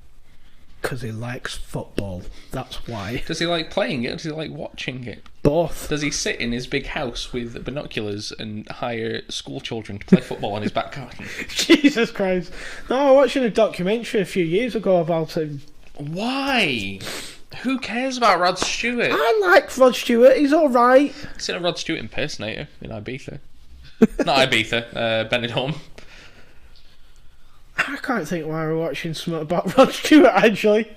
Because he likes football. That's why. Does he like playing it or does he like watching it? Both. Does he sit in his big house with binoculars and hire school children to play football in his back garden? Jesus Christ. No, I was watching a documentary a few years ago about him. Why? Who cares about Rod Stewart? I like Rod Stewart. He's alright. I've seen a Rod Stewart impersonator in Ibiza. Not Ibiza, Benidorm. I can't think why we're watching something about Rod Stewart, actually.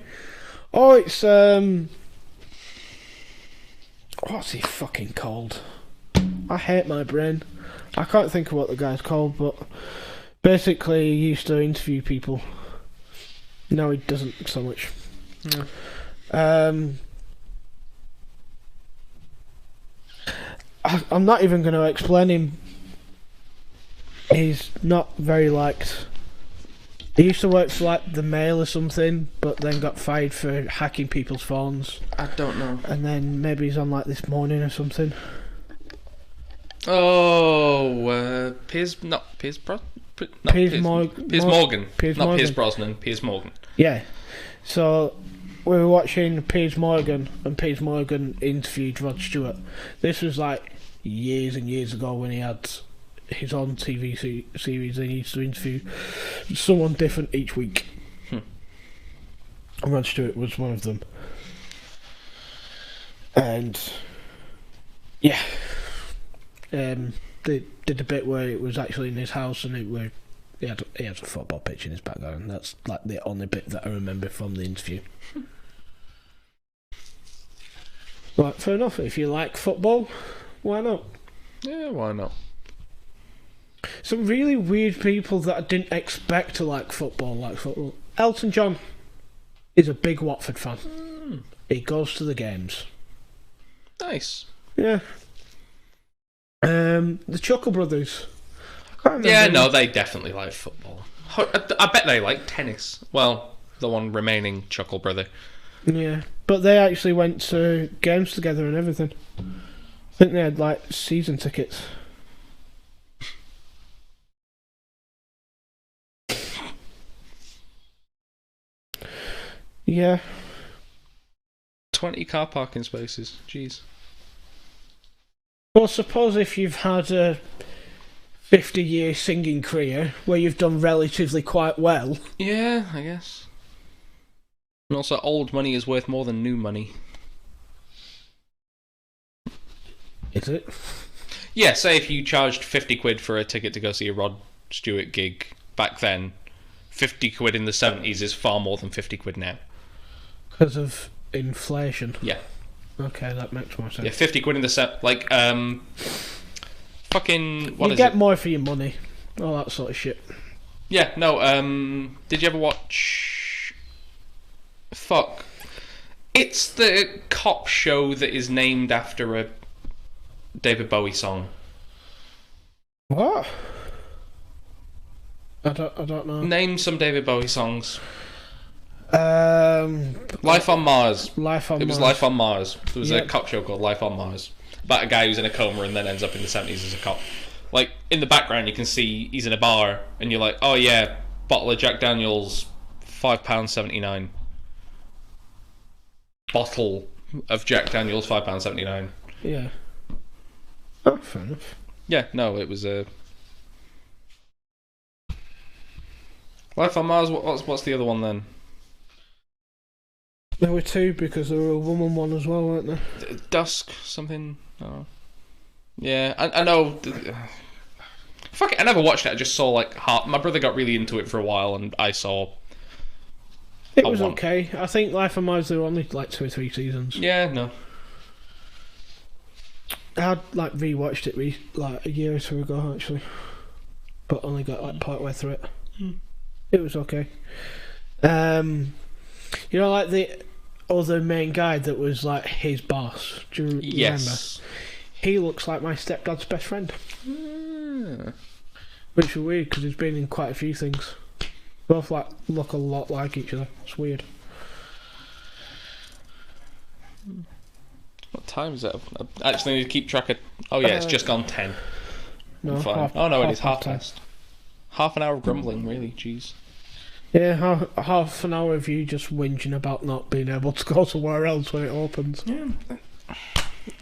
Oh, it's what's he fucking called? I hate my brain. I can't think of what the guy's called, but basically he used to interview people. No, he doesn't so much. Yeah. I'm not even going to explain him. He's not very liked. He used to work for like the Mail or something, but then got fired for hacking people's phones. I don't know. And then maybe he's on like This Morning or something. Oh, Piers Morgan. Piers Brosnan. Piers Morgan. Yeah. So we were watching Piers Morgan, and Piers Morgan interviewed Rod Stewart. This was like years and years ago when he had his own TV series. He used to interview someone different each week. And Rod Stewart was one of them. And yeah, they did a bit where it was actually in his house, and he had a football pitch in his back garden. That's like the only bit that I remember from the interview. Right, fair enough. If you like football, why not? Yeah, why not? Some really weird people that I didn't expect to like football. Elton John is a big Watford fan. He goes to the games. Nice. Yeah. The Chuckle Brothers. Yeah, no, they definitely like football. I bet they like tennis. Well, the one remaining Chuckle brother. Yeah, but they actually went to games together and everything. I think they had like season tickets. Yeah. 20 car parking spaces. Jeez. Well, suppose if you've had a 50-year singing career where you've done relatively quite well. Yeah, I guess. And also, old money is worth more than new money. Is it? Yeah, say if you charged 50 quid for a ticket to go see a Rod Stewart gig back then, 50 quid in the 70s is far more than 50 quid now. Because of inflation? Yeah. Okay, that makes more sense. Yeah, 50 quid in the fucking... You get more for your money. All that sort of shit. Yeah, no, did you ever watch... Fuck. It's the cop show that is named after a David Bowie song. What? I don't know. Name some David Bowie songs. Life on Mars. It was Life on Mars. There was a cop show called Life on Mars about a guy who's in a coma and then ends up in the 70s as a cop. Like, in the background you can see he's in a bar and you're like, oh yeah, bottle of Jack Daniels, £5.79. Bottle of Jack Daniels, £5.79. Yeah. Oh, fair enough. Yeah, no, it was a... Life on Mars, what's the other one then? There were two because there were a woman one as well, weren't there? Dusk, something... Oh. Yeah, I know... Fuck it, I never watched it, I just saw like half... My brother got really into it for a while and I saw... It was okay. I think Life on Mars, there were only like 2 or 3 seasons. Yeah, no. I'd like rewatched it like a year or two ago actually, but only got like part way through it. It was okay. You know, like the other main guy that was like his boss. Do you remember? He looks like my stepdad's best friend. Which is weird because he's been in quite a few things. Both like look a lot like each other. It's weird. What time is it? I actually need to keep track of... Oh yeah, it's just gone 10. No, fine. It is half past. Half an hour of grumbling, really. Jeez. Yeah, half an hour of you just whinging about not being able to go somewhere else when it opens. Yeah.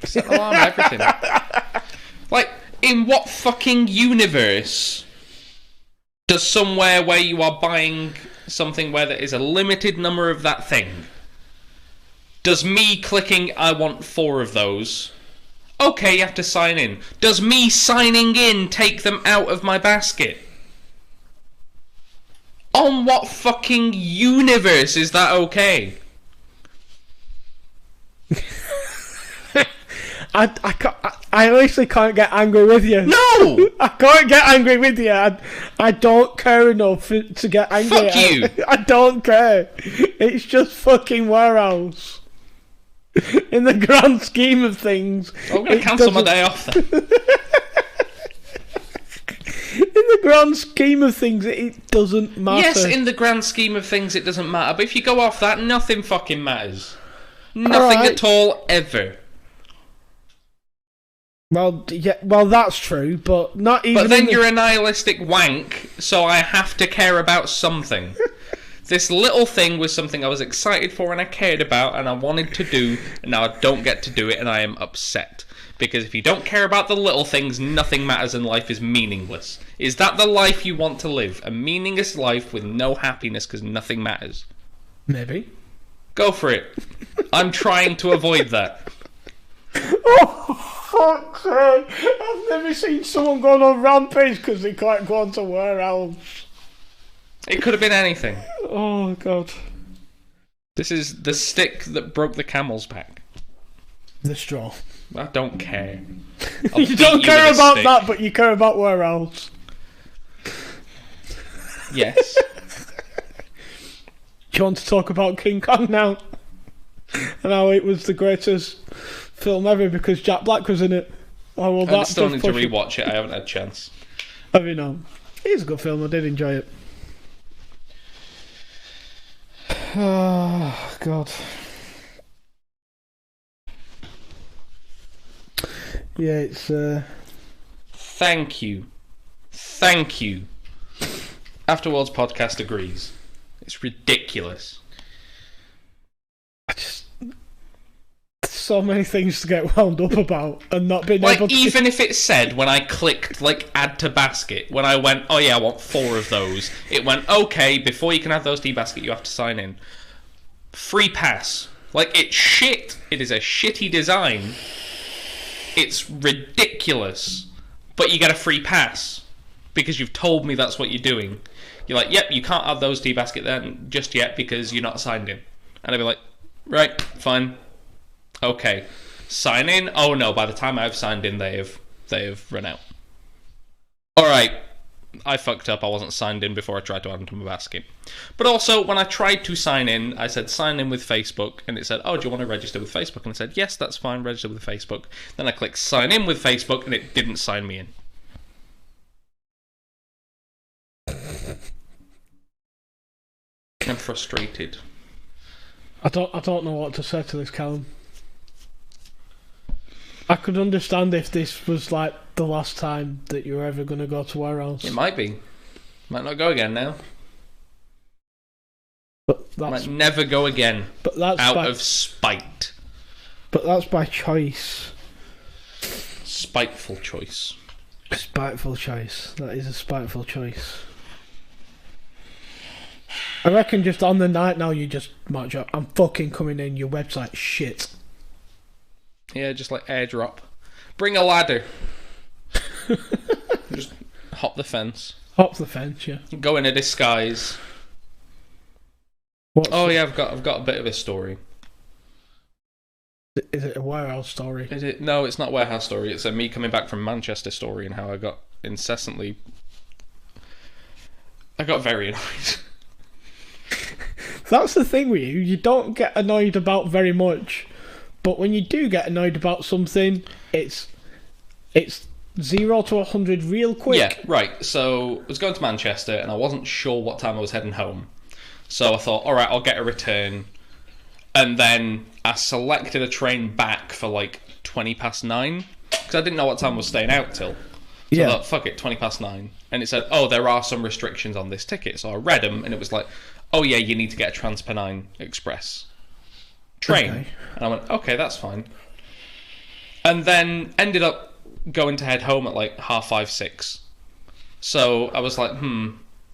Set an alarm and everything. Like, in what fucking universe does somewhere where you are buying something where there is a limited number of that thing, does me clicking I want 4 of those, okay, you have to sign in, does me signing in take them out of my basket? On what fucking universe is that okay? I honestly can't get angry with you. No! I can't get angry with you. I don't care enough to get angry. Fuck you! I don't care. It's just fucking warehouse. In the grand scheme of things, I'm gonna cancel my day off then. In the grand scheme of things, it doesn't matter. Yes, in the grand scheme of things, it doesn't matter. But if you go off that, nothing fucking matters. Nothing at all, ever. Well, yeah, well, that's true, but not even. But then you're a nihilistic wank, so I have to care about something. This little thing was something I was excited for and I cared about and I wanted to do, and now I don't get to do it and I am upset. Because if you don't care about the little things, nothing matters and life is meaningless. Is that the life you want to live? A meaningless life with no happiness because nothing matters? Maybe. Go for it. I'm trying to avoid that. Oh, fuck's sake. I've never seen someone go on a rampage because they can't go on to warehouse. It could have been anything. Oh, God. This is the stick that broke the camel's back. The straw. I don't care. You don't care about that, but you care about warehouse. Yes. Do you want to talk about King Kong now? And how it was the greatest film ever because Jack Black was in it. Oh, well, I still need to rewatch it. I haven't had a chance. Have you not? It's a good film. I did enjoy it. Oh, God. Yeah, it's... Thank you. Thank you. Afterworld's podcast agrees. It's ridiculous. So many things to get wound up about and not being able to... Even if it said, when I clicked, add to basket, when I went, oh yeah, I want 4 of those, it went, okay, before you can add those to your basket, you have to sign in. Free pass. It's shit. It is a shitty design. It's ridiculous. But you get a free pass. Because you've told me that's what you're doing. You're like, yep, you can't add those to your basket then just yet because you're not signed in. And I'd be like, right, fine. Okay. Sign in? Oh no, by the time I've signed in, they have run out. Alright. I fucked up. I wasn't signed in before I tried to add them to my basket. But also, when I tried to sign in, I said sign in with Facebook, and it said, oh, do you want to register with Facebook? And I said, yes, that's fine, register with Facebook. Then I clicked sign in with Facebook, and it didn't sign me in. I'm frustrated. I don't know what to say to this, Callum. I could understand if this was the last time that you're ever going to go to warehouse. It might be. Might not go again now. But that's... Might never go again. But that's out of spite. But that's by choice. Spiteful choice. Spiteful choice. That is a spiteful choice. I reckon just on the night now you just march up. I'm fucking coming in. Your website's shit. Yeah, just airdrop. Bring a ladder. Just hop the fence. Hop the fence, yeah. Go in a disguise. Yeah, I've got a bit of a story. Is it a warehouse story? Is it? No, it's not a warehouse story. It's a me coming back from Manchester story and how I got very annoyed. That's the thing with you. You don't get annoyed about very much. But when you do get annoyed about something, it's 0 to 100 real quick. Yeah, right. So I was going to Manchester and I wasn't sure what time I was heading home. So I thought, alright, I'll get a return. And then I selected a train back for 20 past 9. Because I didn't know what time I was staying out till. So I thought, fuck it, 20 past 9. And it said, oh, there are some restrictions on this ticket. So I read them and it was oh yeah, you need to get a Transpennine Express train. Okay. And I went, okay, that's fine. And then ended up going to head home at 5:30, 6. So I was like,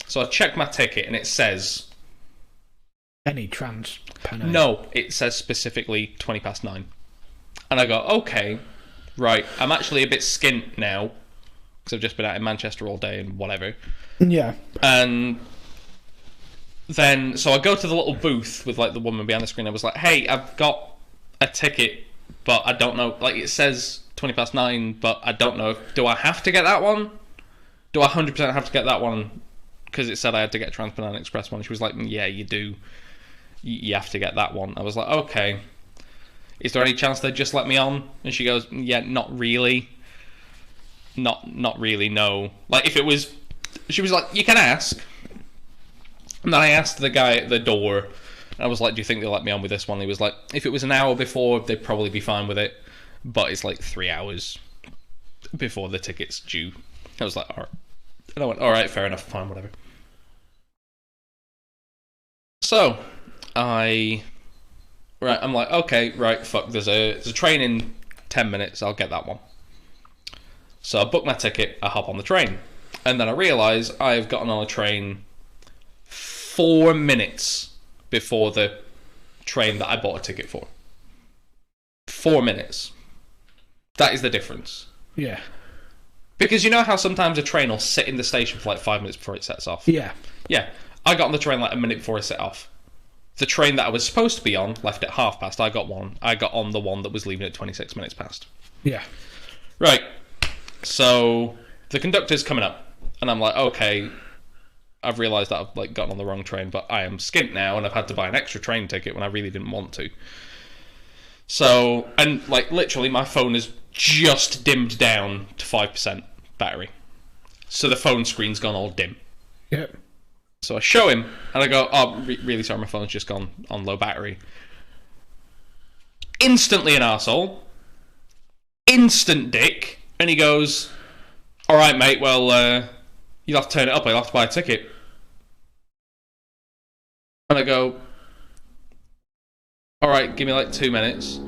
So I checked my ticket and it says... Any Transpennine? No, it says specifically 20 past 9. And I go, okay, right, I'm actually a bit skint now because I've just been out in Manchester all day and whatever. Yeah. And... then, so I go to the little booth with the woman behind the screen. I was like, hey, I've got a ticket, but I don't know. Like, it says 9:20, but I don't know. Do I have to get that one? Do I 100% have to get that one? Because it said I had to get Trans-Banana Express one. She was like, yeah, you do. You have to get that one. I was like, okay. Is there any chance they'd just let me on? And she goes, yeah, not really. Not really, no. Like, if it was... She was like, you can ask. And then I asked the guy at the door, and I was like, do you think they'll let me on with this one? He was like, if it was an hour before, they'd probably be fine with it. But it's like 3 hours before the ticket's due. I was like, alright. And I went, alright, fair enough, fine, whatever. So, I'm like, okay, right, fuck, there's a train in 10 minutes, I'll get that one. So I book my ticket, I hop on the train. And then I realise I've gotten on a train 4 minutes before the train that I bought a ticket for. 4 minutes. That is the difference. Yeah. Because you know how sometimes a train will sit in the station for like 5 minutes before it sets off? Yeah. Yeah. I got on the train like a minute before it set off. The train that I was supposed to be on left at past. I got on the one that was leaving at 26 minutes past. Yeah. Right. So the conductor's coming up, and I'm like, okay, I've realised that I've like gotten on the wrong train, but I am skint now, and I've had to buy an extra train ticket when I really didn't want to. So, and like literally, my phone is just dimmed down to 5% battery, so the phone screen's gone all dim. Yep. So I show him, and I go, oh, really sorry, my phone's just gone on low battery. Instantly an arsehole. Instant dick. And he goes, alright mate, well, you'll have to turn it up, I'll have to buy a ticket. And I go, alright, give me like 2 minutes.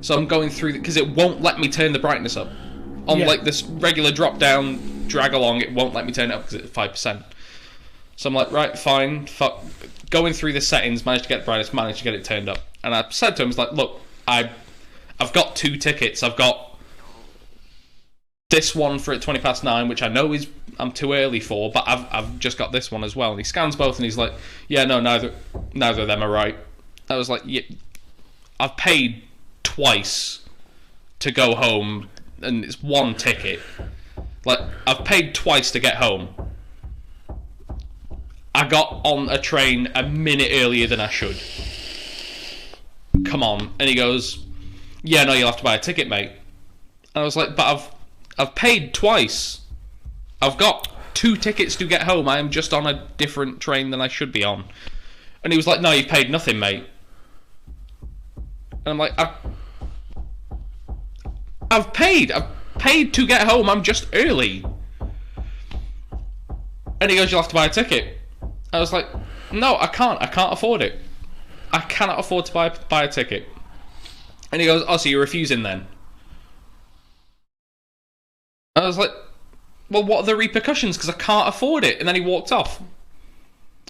So I'm going through, because it won't let me turn the brightness up. On like this regular drop down, drag along, it won't let me turn it up because it's 5%. So I'm like, right, fine, fuck. Going through the settings, managed to get the brightness, managed to get it turned up. And I said to him, I was like, look, I've got 2 tickets. I've got this one for at 9:20, which I know I'm too early for, but I've just got this one as well. And he scans both, and he's like, yeah, no, neither of them are right. I was like, yeah, I've paid twice to go home, and it's 1 ticket. Like, I've paid twice to get home. I got on a train a minute earlier than I should. Come on. And he goes, yeah, no, you'll have to buy a ticket, mate. And I was like, but I've paid twice. I've got 2 tickets to get home. I am just on a different train than I should be on. And he was like, no, you've paid nothing, mate. And I'm like, I've paid to get home. I'm just early. And he goes, you'll have to buy a ticket. I was like, no, I can't afford it. I cannot afford to buy a ticket. And he goes, oh, so you're refusing then? I was like, well, what are the repercussions? Because I can't afford it. And then he walked off.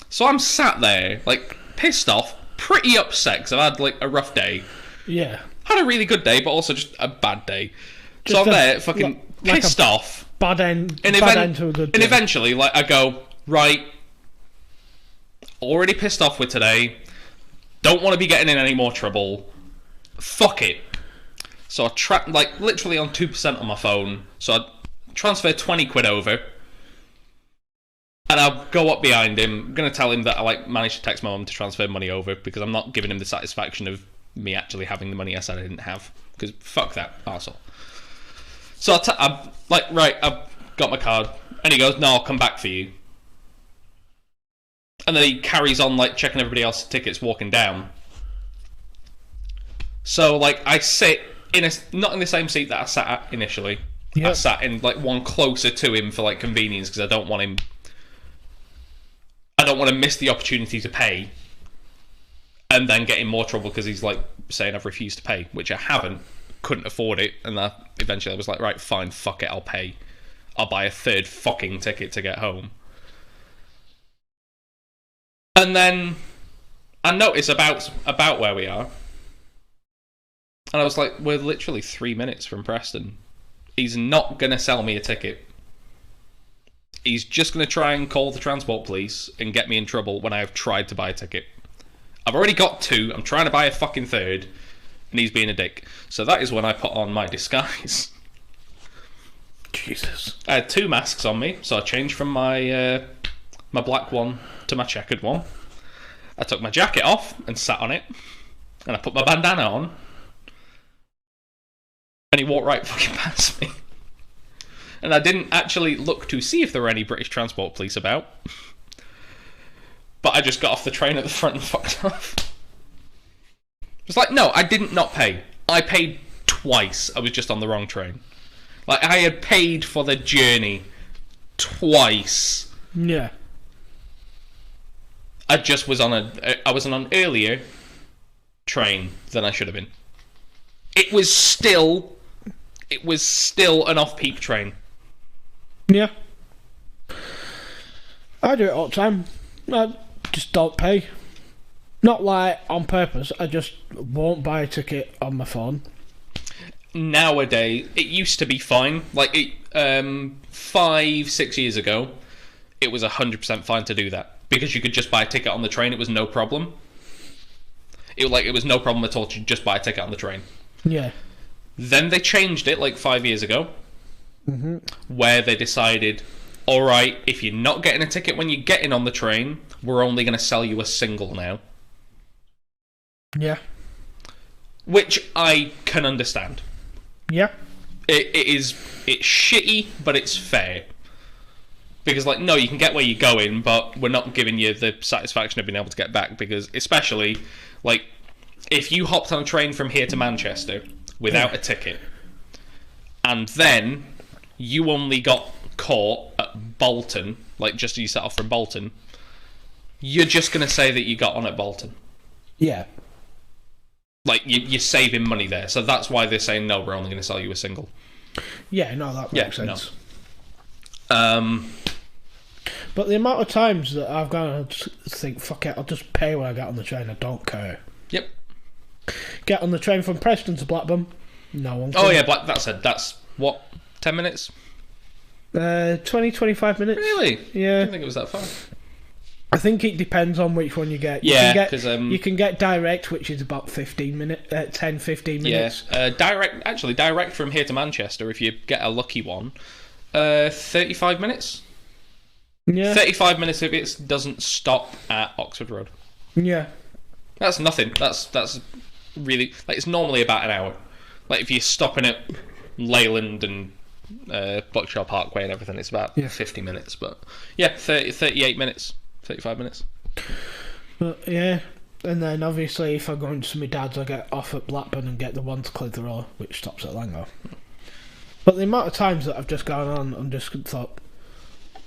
So I'm sat there, like, pissed off, pretty upset, because I've had, like, a rough day. Yeah. Had a really good day, but also just a bad day. So I'm there, fucking pissed off. Bad end to a good day. And eventually, like, I go, right, already pissed off with today, don't want to be getting in any more trouble, fuck it. So I like literally on 2% on my phone, so I transfer 20 quid over, and I'll go up behind him. I'm going to tell him that I like managed to text my mum to transfer money over, because I'm not giving him the satisfaction of me actually having the money I said I didn't have, because fuck that arsehole. So I'm like, right, I've got my card, and he goes, no, I'll come back for you. And then he carries on, like, checking everybody else's tickets, walking down. So, like, I sit not in the same seat that I sat at initially. Yep. I sat in, like, one closer to him for, like, convenience, because I don't want to miss the opportunity to pay and then get in more trouble because he's, like, saying I've refused to pay, which I haven't. Couldn't afford it. And eventually I was like, right, fine, fuck it, I'll pay. I'll buy a 3rd fucking ticket to get home. And then I notice about where we are. And I was like, we're literally 3 minutes from Preston. He's not going to sell me a ticket. He's just going to try and call the transport police and get me in trouble when I have tried to buy a ticket. I've already got 2. I'm trying to buy a fucking 3rd. and he's being a dick. So that is when I put on my disguise. Jesus. I had 2 masks on me, so I changed from my my black one to my checkered one. I took my jacket off and sat on it, and I put my bandana on, and he walked right fucking past me. And I didn't actually look to see if there were any British Transport Police about. But I just got off the train at the front and fucked off. It's like, no, I didn't not pay. I paid twice. I was just on the wrong train. Like, I had paid for the journey twice. Yeah. I just was on I was on an earlier train than I should have been. It was still an off-peak train. Yeah. I do it all the time. I just don't pay. Not like on purpose, I just won't buy a ticket on my phone. Nowadays, it used to be fine. Like, 5-6 years ago, it was 100% fine to do that. Because you could just buy a ticket on the train, it was no problem. It was no problem at all to just buy a ticket on the train. Yeah. Then they changed it, like 5 years ago, where they decided, alright, if you're not getting a ticket when you're getting on the train, we're only going to sell you a single now. Yeah. Which I can understand. Yeah. It's shitty, but it's fair. Because, like, no, you can get where you're going, but we're not giving you the satisfaction of being able to get back. Because, especially, like, if you hopped on a train from here to Manchester without a ticket, and then you only got caught at Bolton, like, just as you set off from Bolton, you're just going to say that you got on at Bolton. Yeah. Like, you're saving money there. So that's why they're saying, no, we're only going to sell you a single. Yeah, no, that makes sense. No. But the amount of times that I've gone and just think, fuck it, I'll just pay when I get on the train, I don't care. Yep. Get on the train from Preston to Blackburn, no one cares. Oh, yeah, that's what, 10 minutes? 20-25 minutes. Really? Yeah. I didn't think it was that far. I think it depends on which one you get. Yeah, because you can get direct, which is about 15 minutes. 10-15 minutes. Yeah, direct from here to Manchester, if you get a lucky one, 35 minutes. Yeah. 35 minutes if it doesn't stop at Oxford Road. Yeah. That's nothing. That's really, like, it's normally about an hour. Like, if you're stopping at Leyland and Buckshaw Parkway and everything, it's about 50 minutes. But yeah, 38 minutes. 35 minutes. But yeah, and then obviously if I'm going to my dad's, I get off at Blackburn and get the one to Clitheroe, which stops at Langho. But the amount of times that I've just gone on and just thought,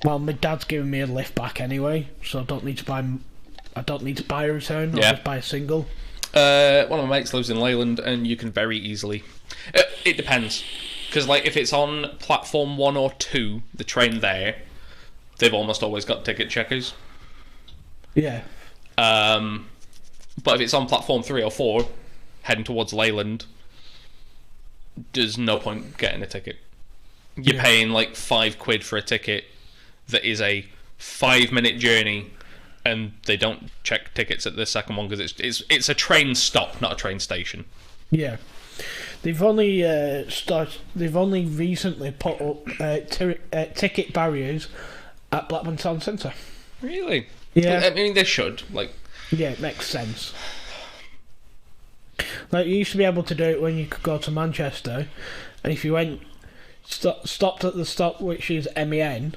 well, my dad's giving me a lift back anyway, so I don't need to buy a return. I'll just buy a single. One of my mates lives in Leyland, and you can very easily. It depends, because like if it's on platform 1 or 2, the train there, they've almost always got ticket checkers. Yeah. But if it's on platform 3 or 4, heading towards Leyland, there's no point getting a ticket. You're paying like £5 for a ticket that is a 5-minute journey, and they don't check tickets at the second one because it's a train stop, not a train station. Yeah. They've only recently put up ticket barriers at Blackburn Town Centre. Really? Yeah. I mean, they should. Like. Yeah, it makes sense. Like, you used to be able to do it when you could go to Manchester, and if you went stopped at the stop, which is MEN,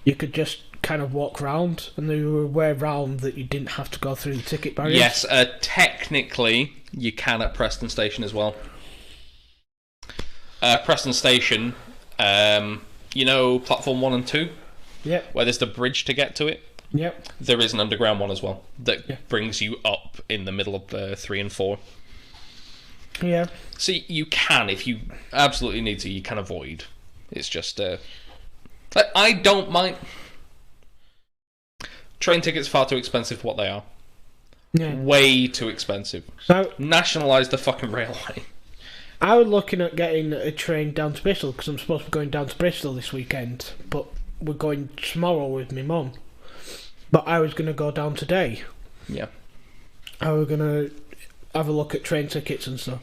you could just kind of walk round, and there were a way round that you didn't have to go through the ticket barriers. Yes, technically you can at Preston Station as well. Preston Station, you know, platform 1 and 2? Yep. Where there's the bridge to get to it? Yep. There is an underground one as well that brings you up in the middle of 3 and 4. Yeah. So you can, if you absolutely need to, you can avoid. It's just, I don't mind. Train tickets are far too expensive for what they are. Yeah. Way too expensive. So, nationalise the fucking railway. I was looking at getting a train down to Bristol, because I'm supposed to be going down to Bristol this weekend, but we're going tomorrow with my mum. But I was going to go down today. Yeah. I was going to... have a look at train tickets and stuff.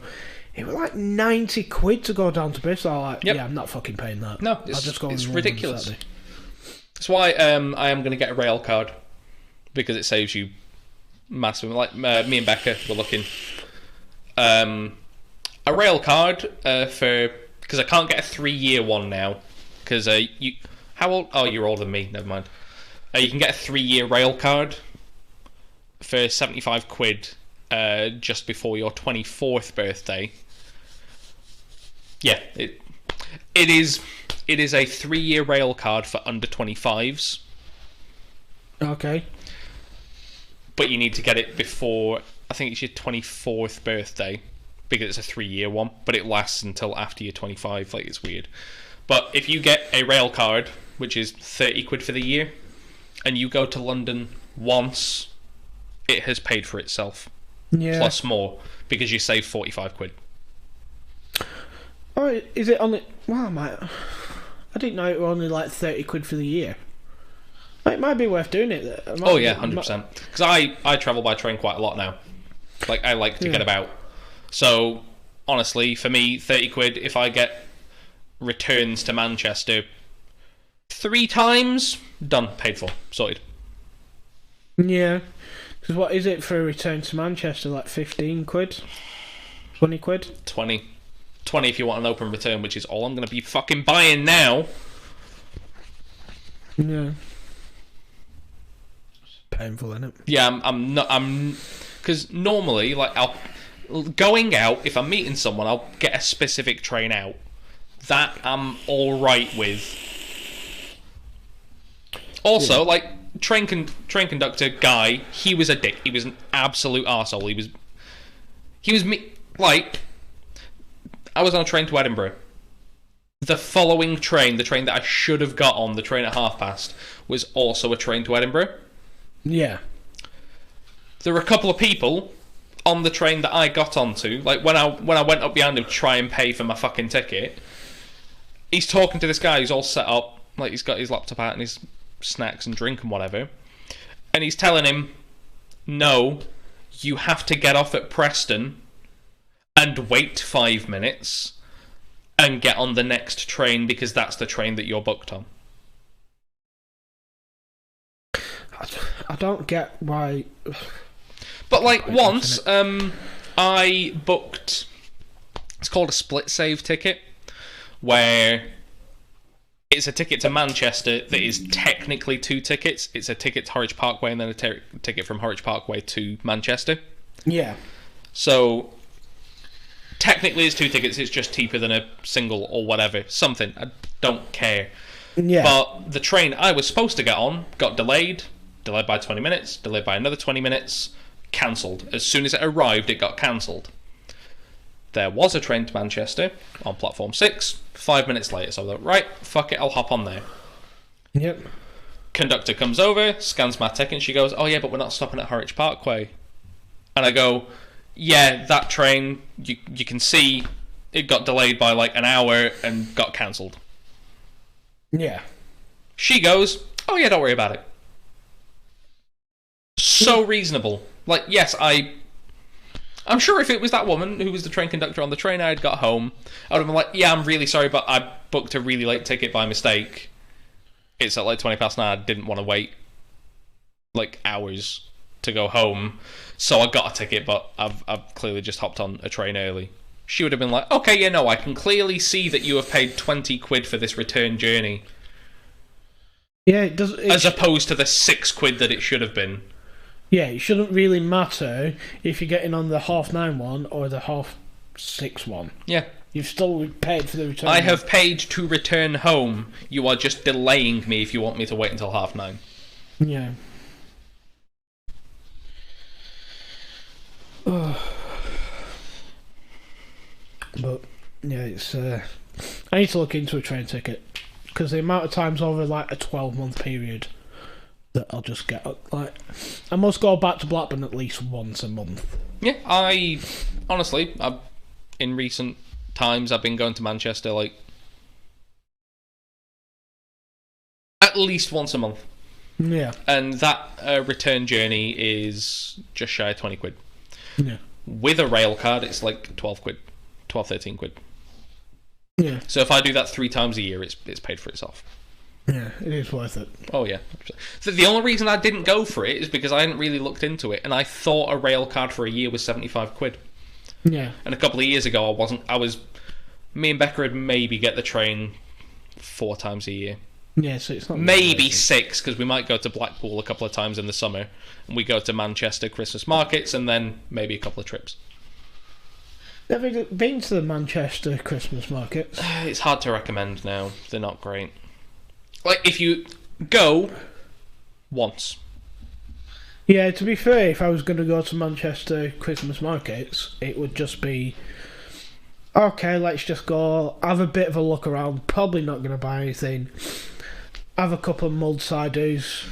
It was like 90 quid to go down to Bristol. I'm like, yeah, I'm not fucking paying that. No, I'll just go it's ridiculous. That's why I am going to get a rail card, because it saves you massive. Like me and Becca were looking a rail card for, because I can't get a 3-year one now, because you, how old? Oh, you're older than me. Never mind. You can get a 3-year rail card for 75 quid just before your 24th birthday. Yeah, it is a 3-year rail card for under 25s. Okay. But you need to get it before, I think it's your 24th birthday, because it's a 3-year one, but it lasts until after you're 25. Like, it's weird. But if you get a rail card, which is 30 quid for the year, and you go to London once, it has paid for itself. Yeah. Plus more, because you save 45 quid. Oh, is it only... Well, I didn't know it was only like 30 quid for the year. It might be worth doing it. Oh yeah, 100%. Because I travel by train quite a lot now. Like, I like to get about. So, honestly, for me, 30 quid, if I get returns to Manchester 3 times, done, paid for, sorted. Yeah. Because what is it for a return to Manchester? Like 15 quid? 20 quid? 20 if you want an open return, which is all I'm going to be fucking buying now. Yeah. It's painful, isn't it? Yeah, I'm because normally, like, going out, if I'm meeting someone, I'll get a specific train out. That I'm alright with. Also, like, train conductor guy, he was a dick. He was an absolute arsehole. He was me. Like, I was on a train to Edinburgh. The following train, the train that I should have got on, the train at past, was also a train to Edinburgh. Yeah. There were a couple of people on the train that I got onto. Like, when I went up behind him to try and pay for my fucking ticket, he's talking to this guy who's all set up. Like, he's got his laptop out and his snacks and drink and whatever. And he's telling him, no, you have to get off at Preston and wait 5 minutes and get on the next train, because that's the train that you're booked on. I don't get why... But, like, once, I booked... It's called a split save ticket, where it's a ticket to Manchester that is technically 2 tickets. It's a ticket to Horwich Parkway and then a ticket from Horwich Parkway to Manchester. Yeah. So, technically it's 2 tickets, it's just cheaper than a single or whatever. Something. I don't care. Yeah. But the train I was supposed to get on got delayed by 20 minutes, delayed by another 20 minutes, cancelled. As soon as it arrived, it got cancelled. There was a train to Manchester on platform 6, 5 minutes later, so I thought, right, fuck it, I'll hop on there. Yep. Conductor comes over, scans my ticket, and she goes, oh yeah, but we're not stopping at Horwich Parkway. And I go, yeah, that train, you can see it got delayed by like an hour and got cancelled. Yeah. She goes, oh yeah, don't worry about it. So reasonable. Like, yes, I'm sure if it was that woman who was the train conductor on the train I had got home, I would have been like, yeah, I'm really sorry, but I booked a really late ticket by mistake. It's at like 9:20. I didn't want to wait like hours to go home, so I got a ticket, but I've clearly just hopped on a train early. She would have been like, okay, yeah, no, I can clearly see that you have paid 20 quid for this return journey. Yeah, it does. As opposed to the 6 quid that it should have been. Yeah, it shouldn't really matter if you're getting on the 9:30 one or the 6:30 one. Yeah. You've still paid for the return. I have paid to return home. You are just delaying me if you want me to wait until 9:30. Yeah. But yeah, it's. I need to look into a train ticket, because the amount of times over like a 12-month period that I'll just get like, I must go back to Blackburn at least once a month. Yeah, honestly, in recent times I've been going to Manchester like at least once a month. Yeah. And that return journey is just shy of 20 quid. Yeah. With a rail card, it's like 12 quid, 12, 13 quid. Yeah. So if I do that 3 times a year, it's paid for itself. Yeah, it is worth it. Oh yeah. So the only reason I didn't go for it is because I hadn't really looked into it, and I thought a rail card for a year was 75 quid. Yeah. And a couple of years ago, me and Becca would maybe get the train 4 times a year. Yeah, so it's not maybe 6, because we might go to Blackpool a couple of times in the summer, and we go to Manchester Christmas markets, and then maybe a couple of trips. Have you been to the Manchester Christmas markets? It's hard to recommend now. They're not great. Like, if you go once. Yeah, to be fair, if I was going to go to Manchester Christmas markets, it would just be, okay, let's just go, have a bit of a look around, probably not going to buy anything, have a couple of mulled ciders,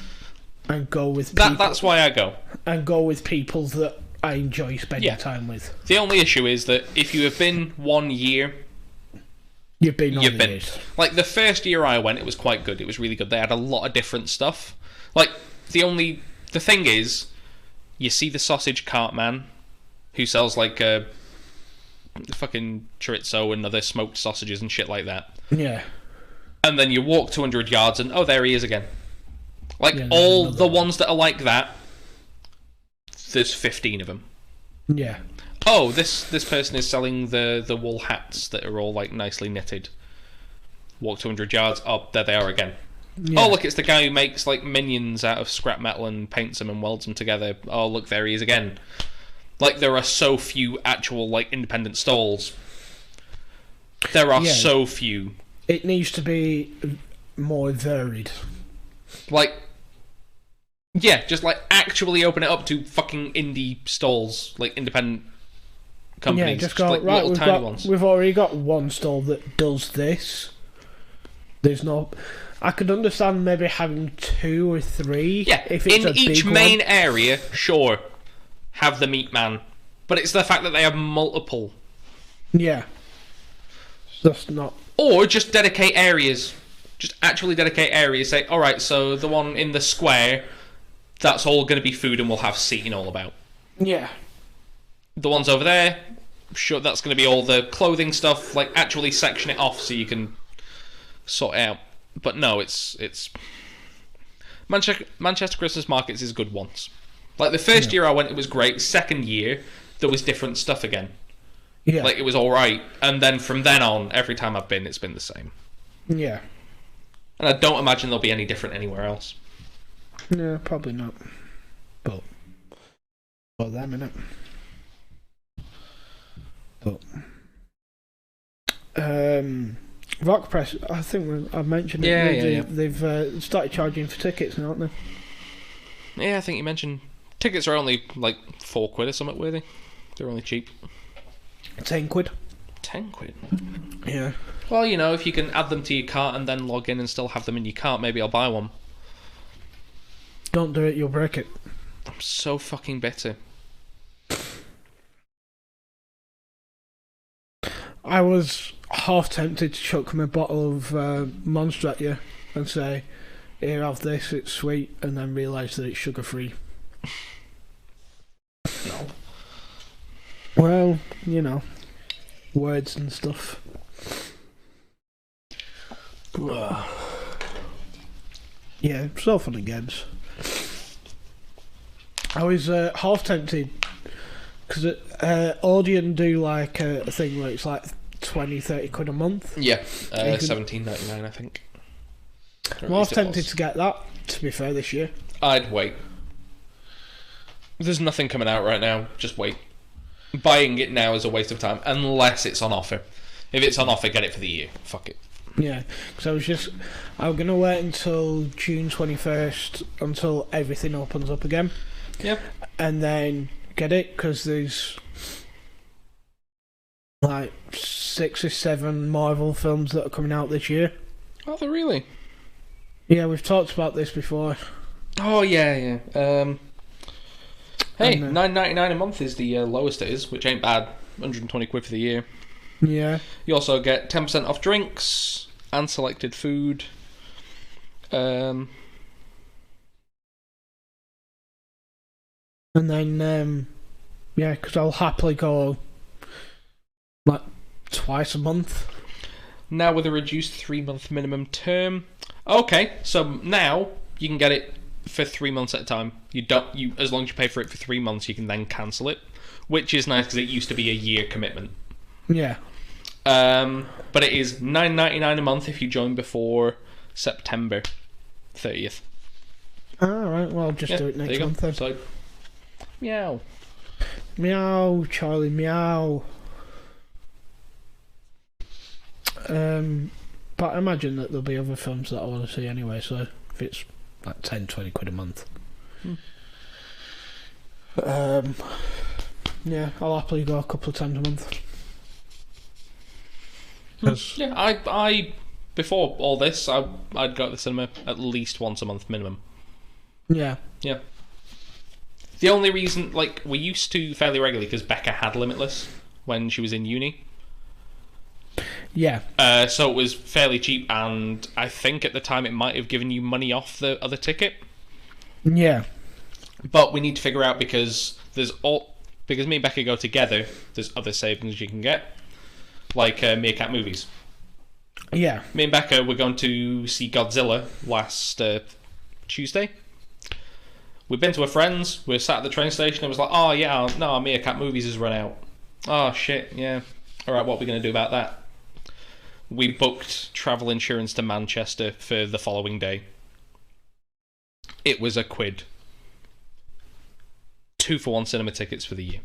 and go with people. That's why I go. And go with people that I enjoy spending time with. The only issue is that if you have been 1 year... You've been on years. Like, the first year I went, it was quite good. It was really good. They had a lot of different stuff. Like, the thing is, you see the sausage cart man, who sells, like, fucking chorizo and other smoked sausages and shit like that. Yeah. And then you walk 200 yards and, oh, there he is again. Like, all the ones that are like that, there's 15 of them. Yeah. Oh, this person is selling the wool hats that are all, like, nicely knitted. Walk 200 yards, oh, there they are again. Yeah. Oh, look, it's the guy who makes, like, minions out of scrap metal and paints them and welds them together. Oh, look, there he is again. Like, there are so few actual, like, independent stalls. There are so few. It needs to be more varied. Like, yeah, just, like, actually open it up to fucking indie stalls, like, independent companies. Yeah, just go, like, right, little tiny ones. We've already got one stall that does this. There's no... I could understand maybe having 2 or 3. Yeah, if it's in each main one. area, sure, have the meat man. But it's the fact that they have multiple. Yeah. That's not... Or just dedicate areas. Just actually dedicate areas. Say, alright, so the one in the square, that's all going to be food and we'll have seating all about. Yeah. The ones over there, sure, that's going to be all the clothing stuff. Like, actually section it off so you can sort it out. But no, it's Manchester Christmas markets is good once. Like, the first year I went, it was great. Second year, there was different stuff again. Yeah. Like, it was alright. And then from then on, every time I've been, it's been the same. Yeah. And I don't imagine they'll be any different anywhere else. No, probably not. But for them, innit? But Rock Press, I think I mentioned it. They've started charging for tickets now, aren't they? Yeah, I think you mentioned tickets are only like £4 or something, were they? They're only cheap. 10 quid. 10 quid. Yeah. Well, you know, if you can add them to your cart and then log in and still have them in your cart, maybe I'll buy one. Don't do it, you'll break it. I'm so fucking bitter. I was half tempted to chuck my bottle of Monster at you and say, here, have this, it's sweet, and then realise that it's sugar-free. No. Well, you know, words and stuff. Yeah, it's all fun and games. I was half tempted because Audion do like a thing where it's like 20-30 quid a month. Yeah, $17.99 I think. I'm half tempted to get that, to be fair, this year. I'd wait. There's nothing coming out right now, just wait. Buying it now is a waste of time, unless it's on offer. If it's on offer, get it for the year. Fuck it. Yeah, because I was going to wait until June 21st, until everything opens up again. Yep. And then get it, because there's like 6 or 7 Marvel films that are coming out this year. Oh, they're really? Yeah, we've talked about this before. Oh, yeah. Hey, $9.99 a month is the lowest it is, which ain't bad. 120 quid for the year. Yeah. You also get 10% off drinks and selected food. And then, Yeah, because I'll happily go like twice a month. Now with a reduced 3-month minimum term. Okay, so now you can get it for 3 months at a time. You as long as you pay for it for 3 months, you can then cancel it, which is nice because it used to be a year commitment. Yeah. But it is $9.99 a month if you join before September 30th. Alright, well, I'll just do it next month then. So, meow. Meow, Charlie, meow. But I imagine that there'll be other films that I want to see anyway, so if it's like 10-20 quid a month. Yeah, I'll happily go a couple of times a month. Yeah, I before all this, I'd go to the cinema at least once a month minimum. Yeah. Yeah. The only reason, like, we used to fairly regularly because Becca had Limitless when she was in uni. Yeah. So it was fairly cheap, and I think at the time it might have given you money off the other ticket. Yeah. But we need to figure out because me and Becca go together, there's other savings you can get, like Meerkat Movies. Yeah. Me and Becca were going to see Godzilla last Tuesday. We've been to a friend's, we sat at the train station and was like, oh yeah, no, Meerkat Movies has run out. Oh shit, yeah. Alright, what are we going to do about that? We booked travel insurance to Manchester for the following day. It was £1. 2-for-1 cinema tickets for the year.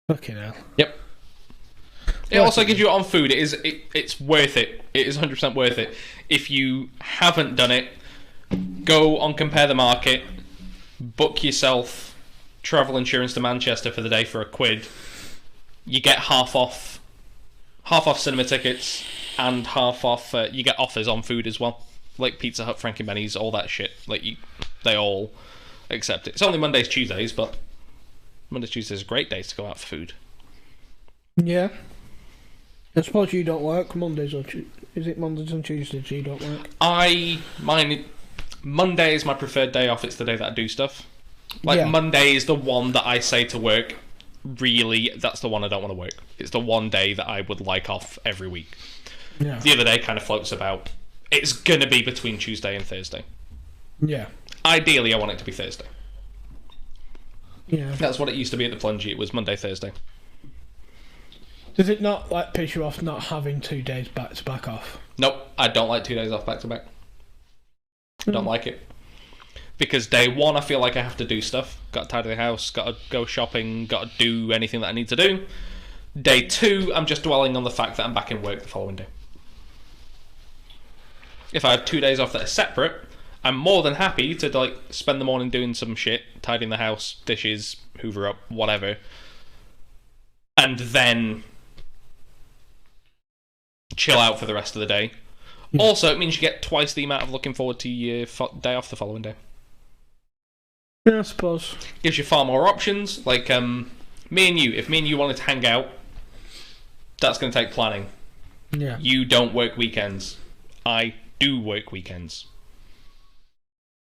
Fucking hell. Yep. It also gives you on food. It's worth it. It is 100% worth it. If you haven't done it, go on Compare the Market, book yourself travel insurance to Manchester for the day for £1. You get half off cinema tickets, and half off. You get offers on food as well, like Pizza Hut, Frankie Benny's, all that shit. Like they all accept it. It's only Mondays, Tuesdays, but Mondays, Tuesdays are great days to go out for food. Yeah. I suppose you don't work Mondays or is it Mondays and Tuesdays you don't work? Monday is my preferred day off. It's the day that I do stuff. Like Monday is the one that I say to work. Really, that's the one I don't want to work. It's the one day that I would like off every week. Yeah. The other day kind of floats about. It's going to be between Tuesday and Thursday. Yeah. Ideally, I want it to be Thursday. Yeah. That's what it used to be at the Plungy. It was Monday, Thursday. Does it not like piss you off not having 2 days back to back off? Nope, I don't like 2 days off back to back. I don't like it. Because day one, I feel like I have to do stuff. Got to tidy the house, got to go shopping, got to do anything that I need to do. Day two, I'm just dwelling on the fact that I'm back in work the following day. If I have 2 days off that are separate, I'm more than happy to like spend the morning doing some shit, tidying the house, dishes, hoover up, whatever, and then chill out for the rest of the day. Yeah. Also, it means you get twice the amount of looking forward to your day off the following day. Yeah, I suppose. Gives you far more options. Like, me and you, if me and you wanted to hang out, that's going to take planning. Yeah. You don't work weekends. I do work weekends.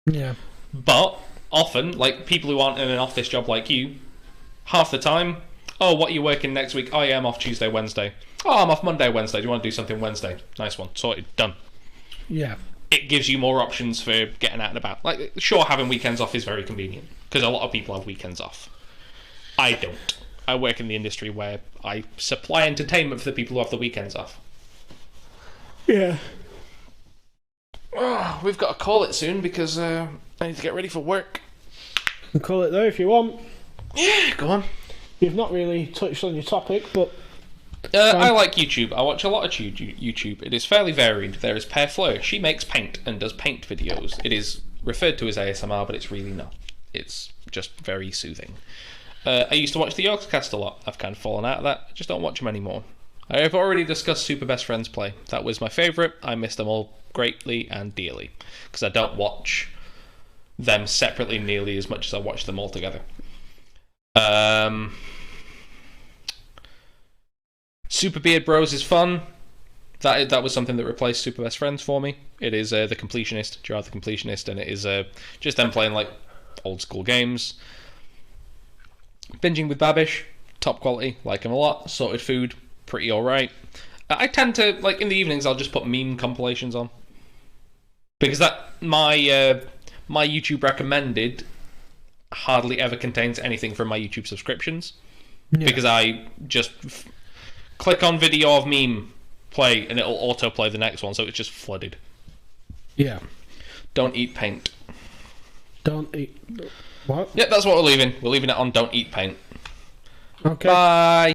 Yeah. But often, like, people who aren't in an office job like you, half the time, oh, what are you working next week? Oh, yeah, I'm off Tuesday, Wednesday. Oh, I'm off Monday, Wednesday. Do you want to do something Wednesday? Nice one. Sorted. Done. Yeah. It gives you more options for getting out and about. Like, sure, having weekends off is very convenient, because a lot of people have weekends off. I don't. I work in the industry where I supply entertainment for the people who have the weekends off. Yeah. Oh, we've got to call it soon, because I need to get ready for work. You can call it though if you want. Yeah, go on. You've not really touched on your topic, but... I like YouTube. I watch a lot of YouTube. It is fairly varied. There is Pear Fleur. She makes paint and does paint videos. It is referred to as ASMR, but it's really not. It's just very soothing. I used to watch the Yorkscast a lot. I've kind of fallen out of that. I just don't watch them anymore. I have already discussed Super Best Friends Play. That was my favourite. I miss them all greatly and dearly, because I don't watch them separately nearly as much as I watch them all together. Super Beard Bros is fun. That was something that replaced Super Best Friends for me. It is The Completionist, Gerard the Completionist, and it is just them playing like old school games. Binging with Babish, top quality, like him a lot. Sorted Food, pretty alright. I tend to, like, in the evenings, I'll just put meme compilations on. Because my YouTube recommended hardly ever contains anything from my YouTube subscriptions. Yeah. Because I just click on video of meme, play, and it'll autoplay the next one, so it's just flooded. Yeah. Don't eat paint. Don't eat... What? Yeah, that's what we're leaving. We're leaving it on Don't Eat Paint. Okay. Bye.